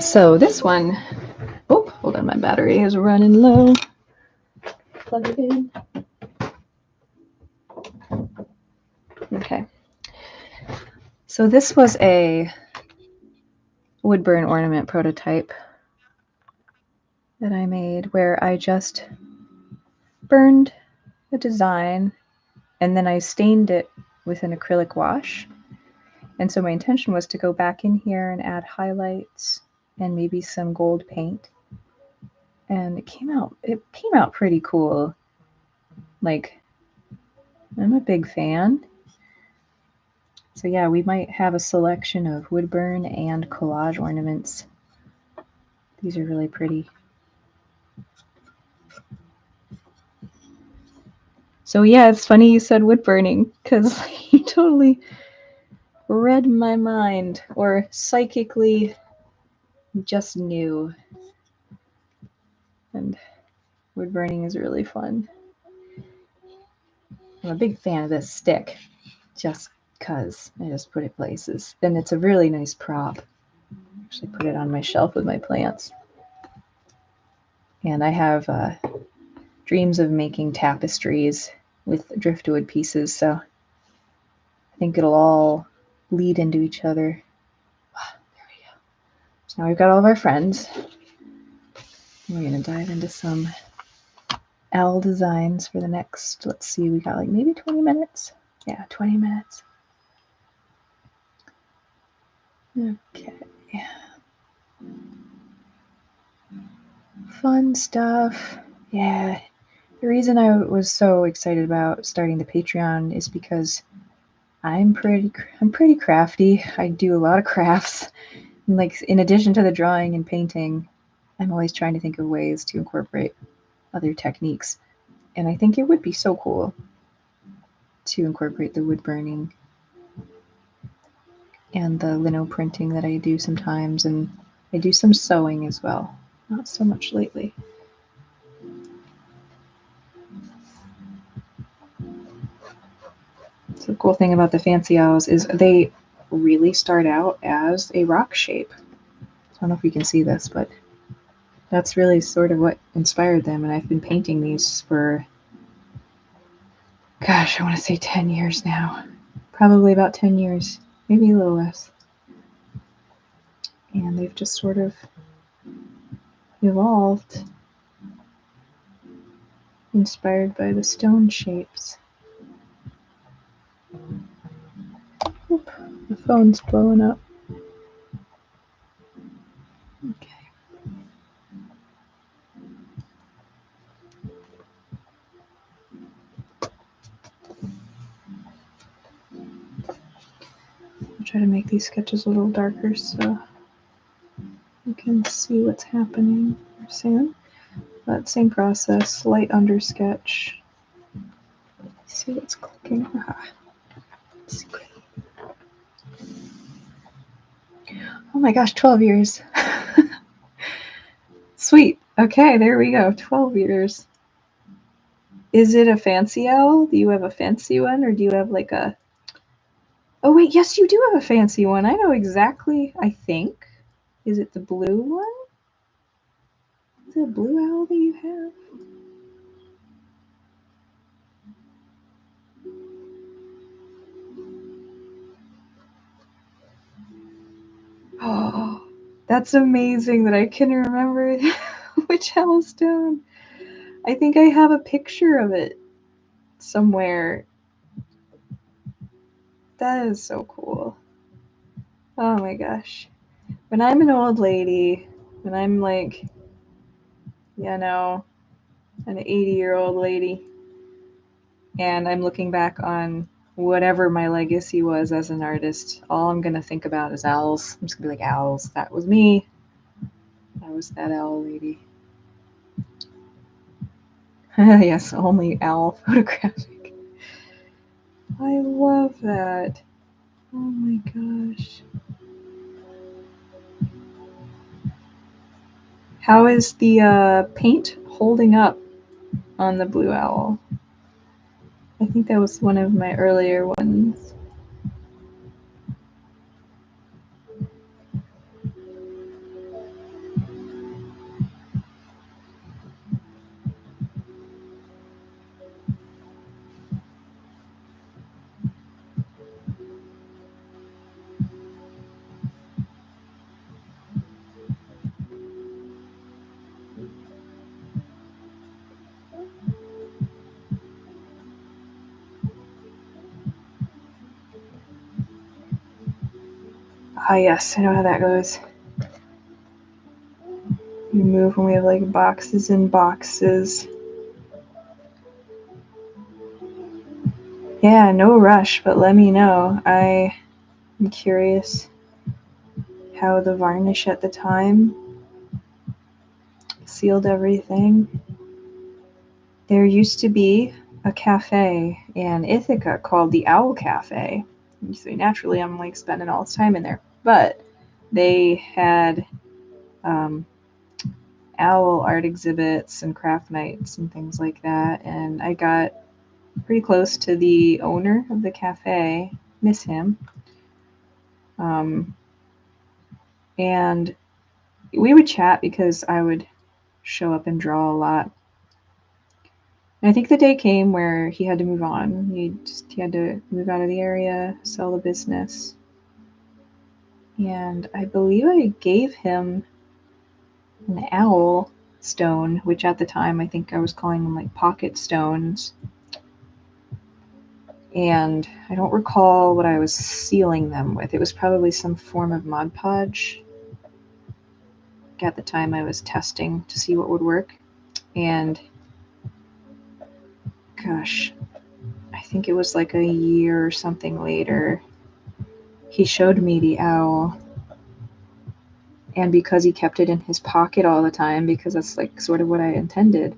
So this one, oh, hold on, my battery is running low. Plug it in. Okay. So this was a wood burn ornament prototype that I made where I just burned the design and then I stained it with an acrylic wash. And so my intention was to go back in here and add highlights and maybe some gold paint. And it came out pretty cool. Like, I'm a big fan. So yeah, we might have a selection of wood burn and collage ornaments. These are really pretty. So yeah, it's funny you said wood burning because you totally read my mind or psychically just knew. And wood burning is really fun. I'm a big fan of this stick just because I just put it places. And it's a really nice prop. Actually put it on my shelf with my plants. And I have dreams of making tapestries with driftwood pieces, so I think it'll all lead into each other. There we go. So now we've got all of our friends. We're going to dive into some owl designs for the next, let's see, we got like maybe 20 minutes. Yeah, 20 minutes. Okay. Fun stuff. Yeah. The reason I was so excited about starting the Patreon is because I'm pretty crafty. I do a lot of crafts. And like in addition to the drawing and painting, I'm always trying to think of ways to incorporate other techniques. And I think it would be so cool to incorporate the wood burning and the lino printing that I do sometimes, and I do some sewing as well. Not so much lately. So the cool thing about the fancy owls is they really start out as a rock shape. I don't know if you can see this, but that's really sort of what inspired them. And I've been painting these for, gosh, I want to say 10 years now. Probably about 10 years, maybe a little less. And they've just sort of evolved, inspired by the stone shapes. Oop, the phone's blowing up. Okay. I'll try to make these sketches a little darker so you can see what's happening soon. But same process, light under sketch. See what's clicking. Secret. Oh my gosh, 12 years. Sweet. Okay, there we go. 12 years. Is it a fancy owl? Do you have a fancy one, or do you have like a... Oh wait, yes, you do have a fancy one. I know exactly, I think. Is it the blue one? Is it a blue owl that you have? Oh, that's amazing that I can remember which Hellstone. I think I have a picture of it somewhere. That is so cool. Oh my gosh. When I'm an old lady, when I'm like, you know, an 80-year-old lady, and I'm looking back on whatever my legacy was as an artist, all I'm going to think about is owls. I'm just going to be like, owls. That was me. I was that owl lady. Yes, only owl photographic. I love that. Oh my gosh. How is the paint holding up on the blue owl? I think that was one of my earlier ones. Ah, yes, I know how that goes. We move when we have like boxes and boxes. Yeah, no rush, but let me know. I am curious how the varnish at the time sealed everything. There used to be a cafe in Ithaca called the Owl Cafe. So naturally, I'm like spending all this time in there. But they had owl art exhibits and craft nights and things like that. And I got pretty close to the owner of the cafe. Miss him. And we would chat because I would show up and draw a lot. And I think the day came where he had to move on. He had to move out of the area, sell the business. And I believe I gave him an owl stone, which at the time I think I was calling them like pocket stones. And I don't recall what I was sealing them with. It was probably some form of Mod Podge. At the time I was testing to see what would work. And gosh, I think it was like a year or something later, he showed me the owl. And because he kept it in his pocket all the time, because that's like sort of what I intended,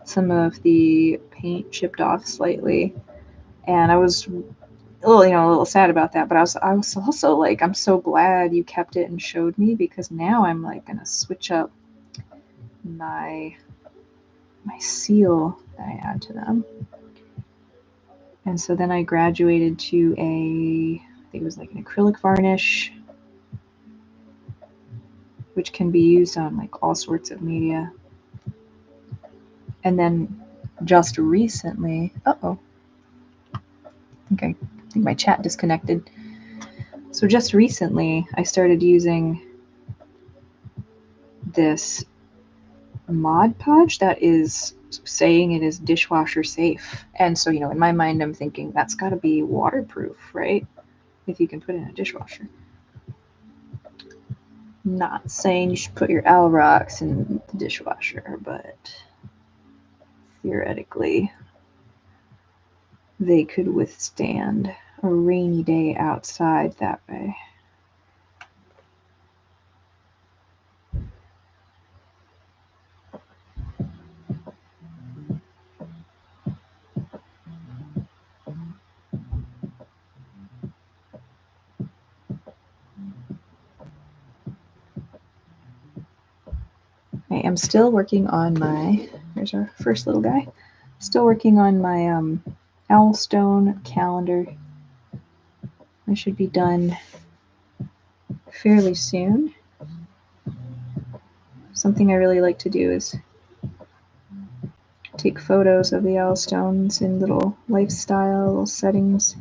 some of the paint chipped off slightly. And I was a little sad about that, but I was also like, I'm so glad you kept it and showed me, because now I'm like gonna switch up my seal that I add to them. And so then I graduated to I think it was like an acrylic varnish, which can be used on like all sorts of media. And then just recently, I think my chat disconnected. So just recently, I started using this Mod Podge that is saying it is dishwasher safe. And so, in my mind, I'm thinking that's got to be waterproof, right? If you can put it in a dishwasher. Not saying you should put your owl rocks in the dishwasher, but theoretically, they could withstand a rainy day outside that way. I am still working on my, there's our first little guy, still working on my owl stone calendar. I should be done fairly soon. Something I really like to do is take photos of the owl stones in little lifestyle settings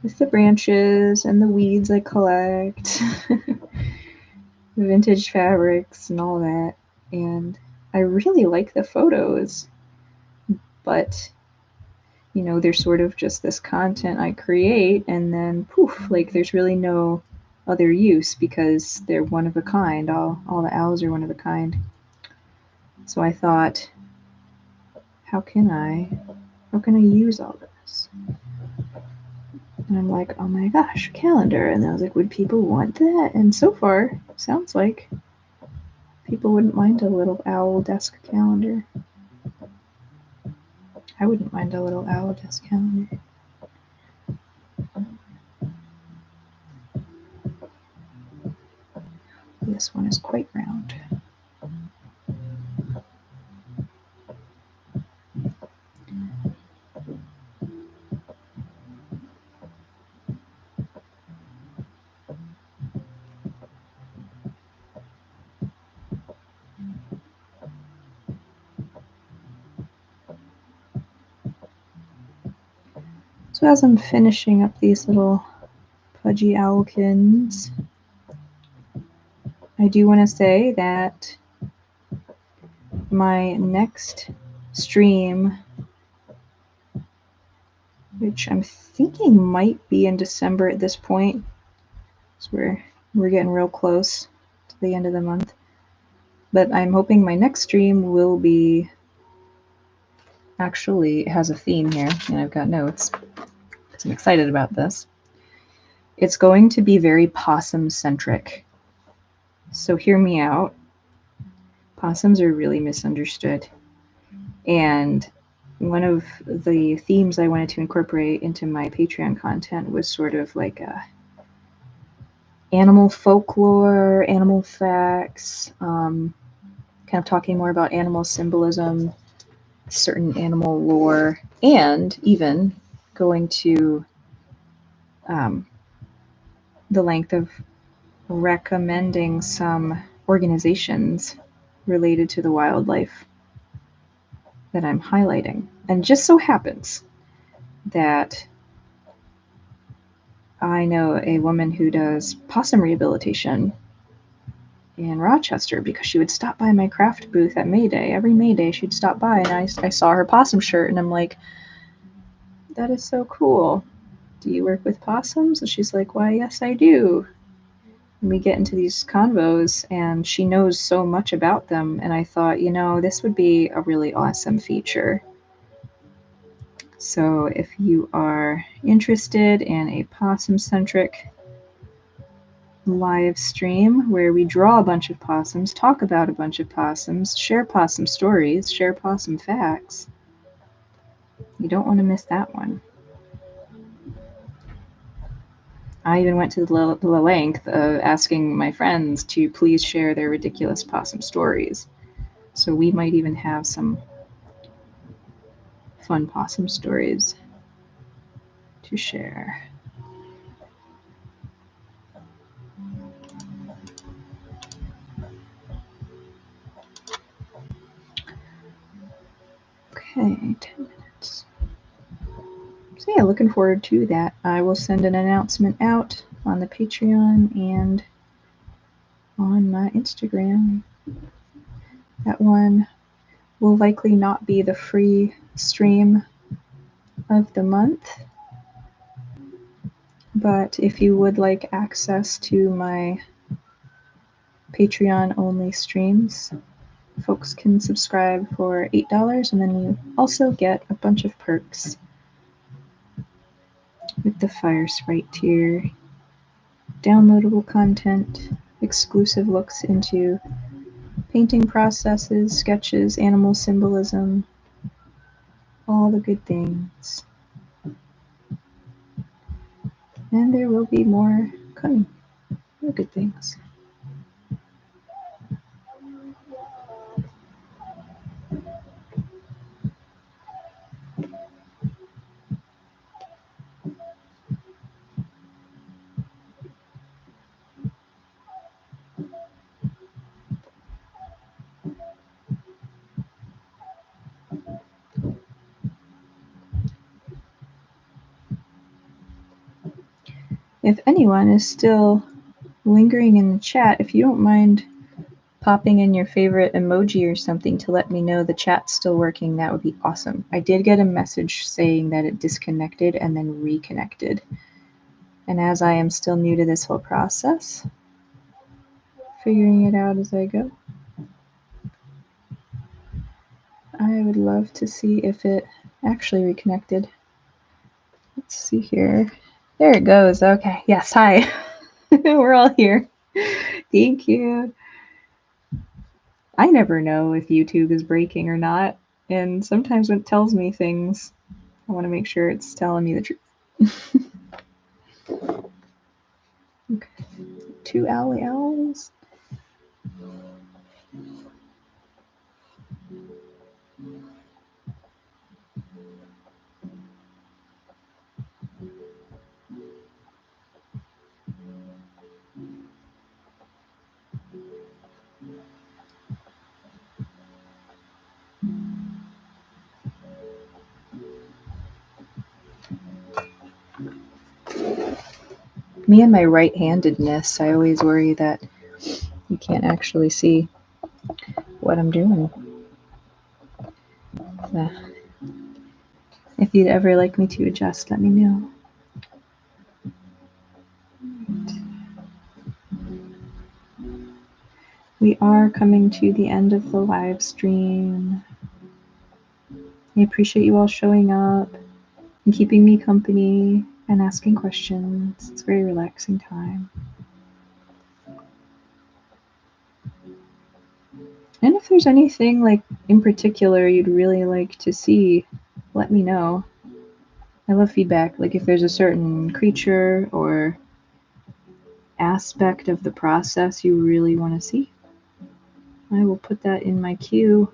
with the branches and the weeds I collect, vintage fabrics and all that. And I really like the photos, but you know, they're sort of just this content I create and then poof, like there's really no other use because they're one of a kind. All the owls are one of a kind. So I thought, how can I use all this? And I'm like, oh my gosh, calendar. And I was like, would people want that? And so far, sounds like people wouldn't mind a little owl desk calendar. I wouldn't mind a little owl desk calendar. This one is quite round. So as I'm finishing up these little pudgy owlkins, I do want to say that my next stream, which I'm thinking might be in December at this point, so we're getting real close to the end of the month, but I'm hoping my next stream will be, actually it has a theme here and I've got notes because I'm excited about this. It's going to be very possum centric. So hear me out. Possums are really misunderstood. And one of the themes I wanted to incorporate into my Patreon content was sort of like animal folklore, animal facts, kind of talking more about animal symbolism, certain animal lore, and even going to the length of recommending some organizations related to the wildlife that I'm highlighting. And just so happens that I know a woman who does possum rehabilitation in Rochester because she would stop by my craft booth at May Day. Every May Day she'd stop by and I saw her possum shirt and I'm like, that is so cool. Do you work with possums? And she's like, why, yes, I do. And we get into these convos and she knows so much about them. And I thought, you know, this would be a really awesome feature. So if you are interested in a possum-centric live stream where we draw a bunch of possums, talk about a bunch of possums, share possum stories, share possum facts, you don't want to miss that one. I even went to the length of asking my friends to please share their ridiculous possum stories. So we might even have some fun possum stories to share. Okay, 10 minutes. So yeah, looking forward to that. I will send an announcement out on the Patreon and on my Instagram. That one will likely not be the free stream of the month, but if you would like access to my Patreon only streams, folks can subscribe for $8 and then you also get a bunch of perks with the Fire Sprite tier, downloadable content, exclusive looks into painting processes, sketches, animal symbolism, all the good things. And there will be more coming, more good things. if anyone is still lingering in the chat, if you don't mind popping in your favorite emoji or something to let me know the chat's still working, that would be awesome. I did get a message saying that it disconnected and then reconnected. And as I am still new to this whole process, figuring it out as I go, I would love to see if it actually reconnected. Let's see here. There it goes. Okay. Yes. Hi. We're all here. Thank you. I never know if YouTube is breaking or not. And sometimes when it tells me things, I want to make sure it's telling me the truth. Okay. 2 owly owls. Me and my right-handedness, I always worry that you can't actually see what I'm doing. If you'd ever like me to adjust, let me know. We are coming to the end of the live stream. I appreciate you all showing up and keeping me company and asking questions. It's a very relaxing time. And if there's anything like in particular you'd really like to see, let me know. I love feedback. Like if there's a certain creature or aspect of the process you really want to see, I will put that in my queue.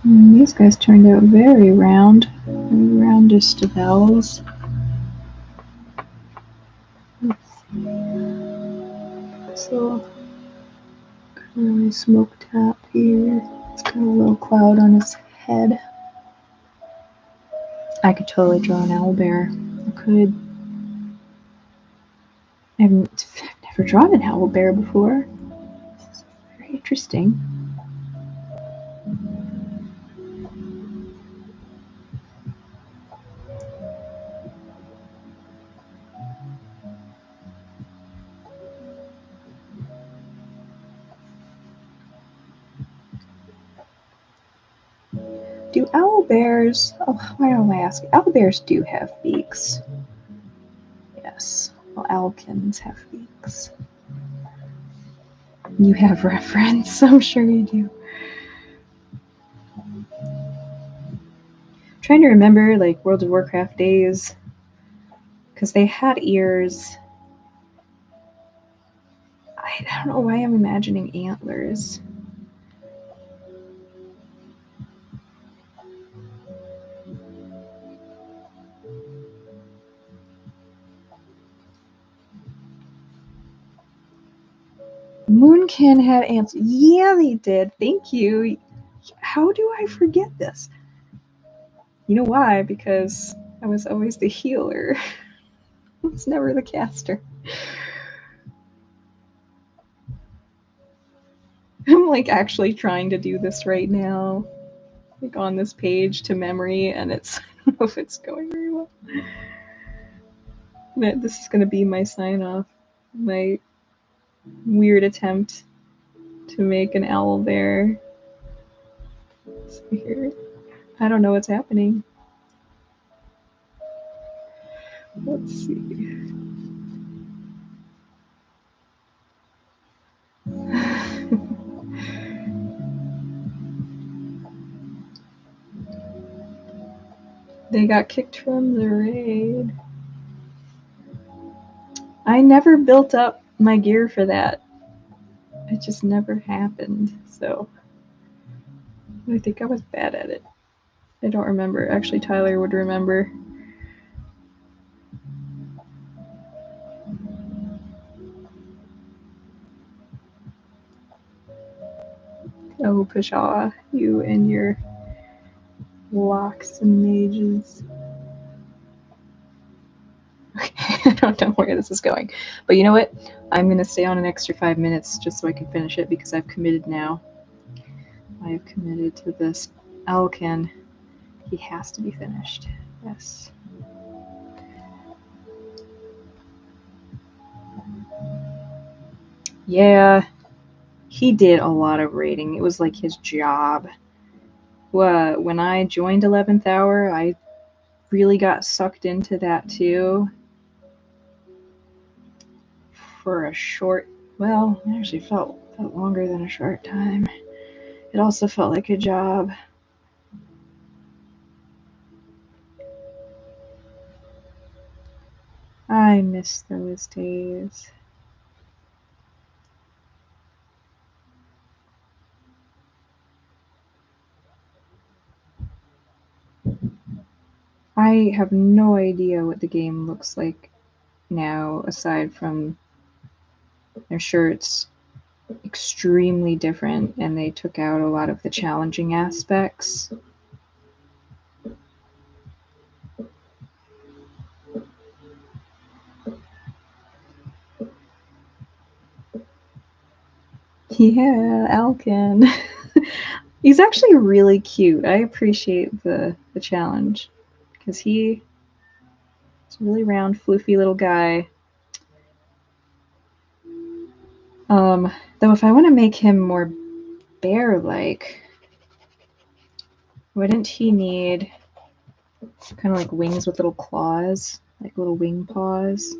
These guys turned out very round, very roundest of owls. So, kind of smoke tap here. It's got a little cloud on his head. I could totally draw an owl bear. I could. I've never drawn an owl bear before. This is very interesting. Do owl bears, oh, why am I asking? Owl bears do have beaks. Yes, well, owlkins have beaks. You have reference, I'm sure you do. I'm trying to remember like World of Warcraft days, because they had ears. I don't know why I'm imagining antlers. Moonkin had antlers. Yeah, they did. Thank you. How do I forget this? You know why? Because I was always the healer. I was never the caster. I'm like actually trying to do this right now, like on this page to memory, and it's I don't know if it's going very well. This is gonna be my sign off, my weird attempt to make an owl bear. So here, I don't know what's happening. Let's see. They got kicked from the raid. I never built up my gear for that. It just never happened. So I think I was bad at it. I don't remember. Actually, Tyler would remember. Oh, Pshaw, you and your locks and mages. Okay, I don't know where this is going. But you know what? I'm going to stay on an extra 5 minutes just so I can finish it because I've committed now. I have committed to this. Alcan, he has to be finished. Yes. Yeah, he did a lot of raiding. It was like his job. When I joined 11th Hour, I really got sucked into that too. For a short, well, it actually felt longer than a short time. It also felt like a job. I miss those days. I have no idea what the game looks like now, aside from their shirts. Extremely different, and they took out a lot of the challenging aspects. Yeah, Alkin. He's actually really cute. I appreciate the challenge because he's a really round, floofy little guy. Though if I want to make him more bear-like, wouldn't he need kind of like wings with little claws, like little wing paws?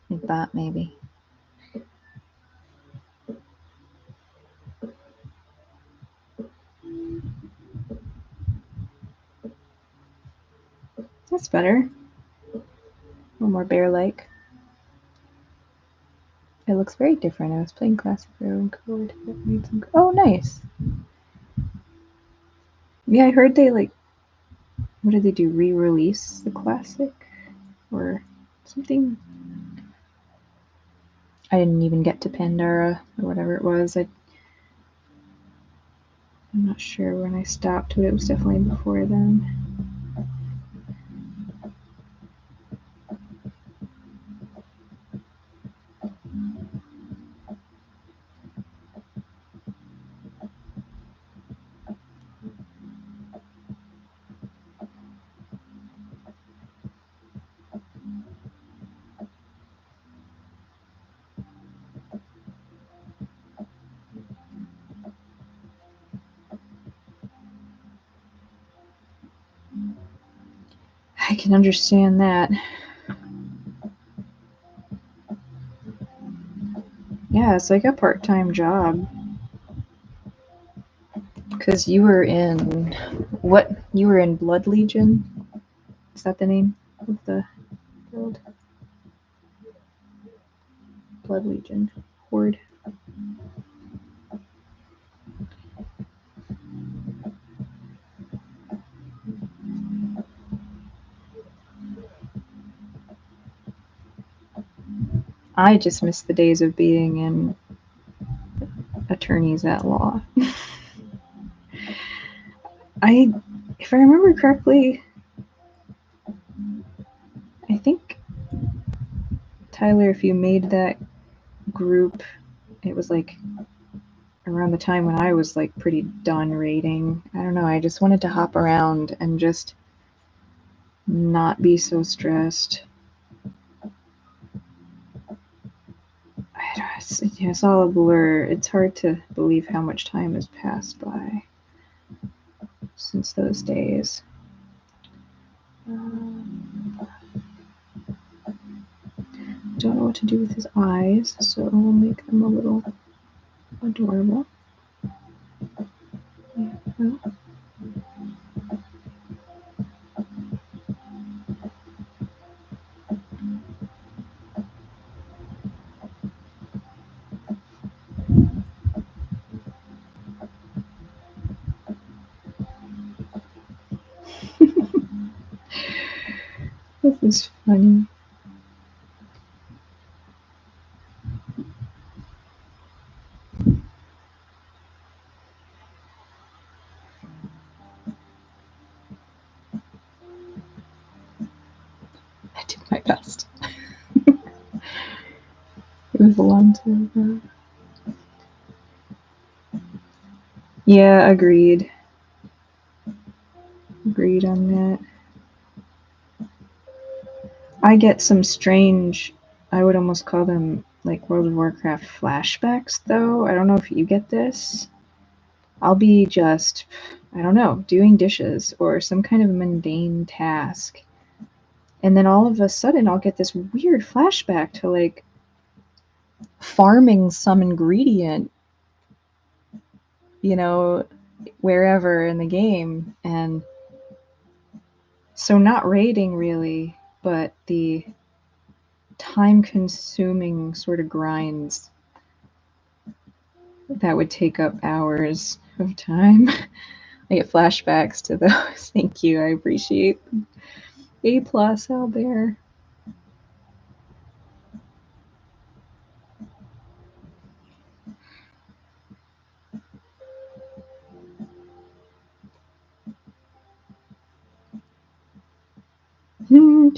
Like that, maybe. That's better. A little more bear-like. It looks very different. I was playing Classic Row and Code. Oh, nice. Yeah, I heard they like. What did they do? Re-release the classic, or something? I didn't even get to Pandora or whatever it was. I'm not sure when I stopped, but it was definitely before then. I can understand that. Yeah, it's like a part-time job. Because you were in what? You were in Blood Legion? Is that the name of the guild? Blood Legion. Horde. I just miss the days of being in attorneys at law. If I remember correctly, I think, Tyler, if you made that group, it was like around the time when I was like pretty done raiding. I don't know, I just wanted to hop around and just not be so stressed. It's all a blur. It's hard to believe how much time has passed by since those days. Don't know what to do with his eyes, so we'll make them a little adorable. Yeah, well. This is funny. I did my best. It was a long time ago. Yeah, agreed. Agreed on that. I get some strange, I would almost call them like World of Warcraft flashbacks, though. I don't know if you get this. I'll be just, I don't know, doing dishes or some kind of mundane task. And then all of a sudden, I'll get this weird flashback to like farming some ingredient, you know, wherever in the game. And so, not raiding really, but the time consuming sort of grinds that would take up hours of time. I get flashbacks to those. Thank you. I appreciate them. A plus out there.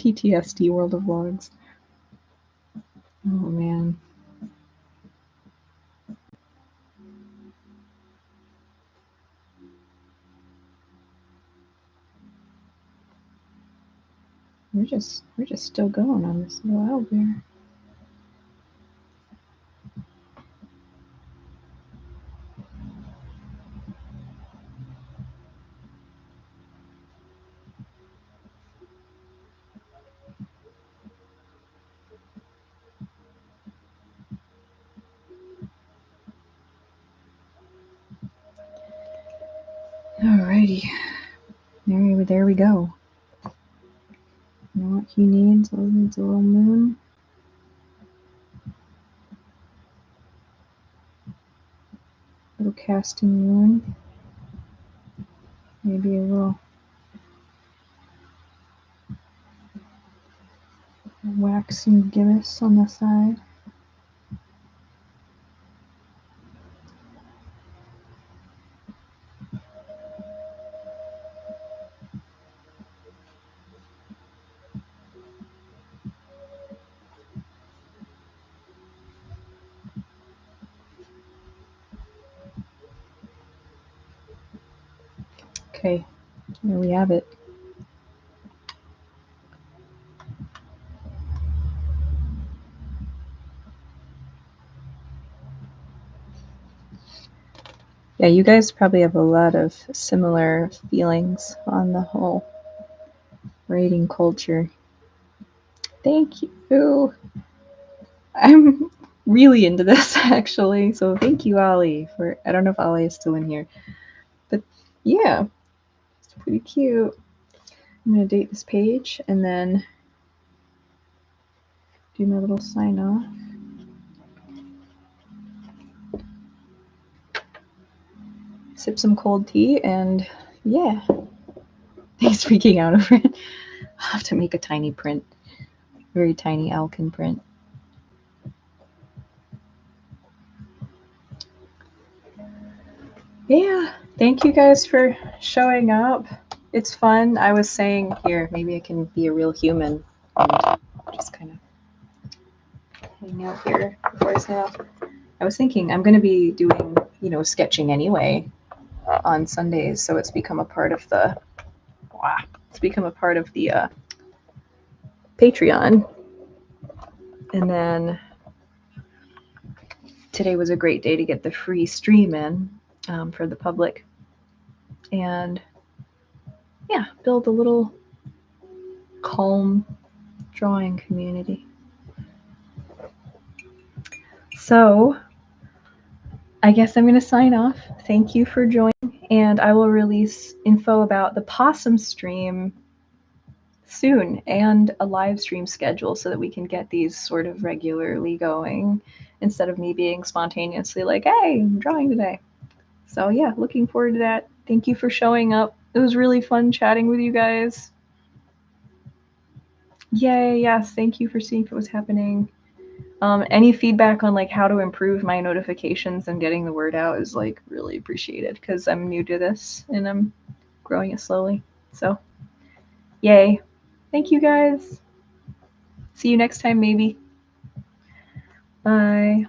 PTSD World of Logs. Oh man. We're just still going on this little owlbear. Alrighty. There we go. You know what he needs? He needs a little moon. Little casting moon. Maybe a little waxing gibbous on the side. Okay, there we have it. Yeah, you guys probably have a lot of similar feelings on the whole raiding culture. Thank you. I'm really into this actually. So thank you, Ollie, for I don't know if Ollie is still in here. But yeah, it's pretty cute. I'm gonna date this page and then do my little sign off. Sip some cold tea and yeah. He's freaking out over it. I'll have to make a tiny print. Very tiny Alkin print. Yeah, thank you guys for showing up. It's fun. I was saying here, maybe I can be a real human and just kind of hang out here before I sign off. I was thinking I'm going to be doing, sketching anyway on Sundays, so it's become a part of the Patreon. And then today was a great day to get the free stream in for the public. And yeah, build a little calm drawing community. So I guess I'm going to sign off. Thank you for joining, and I will release info about the possum stream soon and a live stream schedule so that we can get these sort of regularly going instead of me being spontaneously like, hey, I'm drawing today. So yeah, looking forward to that. Thank you for showing up. It was really fun chatting with you guys. Yay, yes, thank you for seeing what was happening. Any feedback on like how to improve my notifications and getting the word out is like really appreciated because I'm new to this and I'm growing it slowly. So yay. Thank you guys. See you next time maybe. Bye.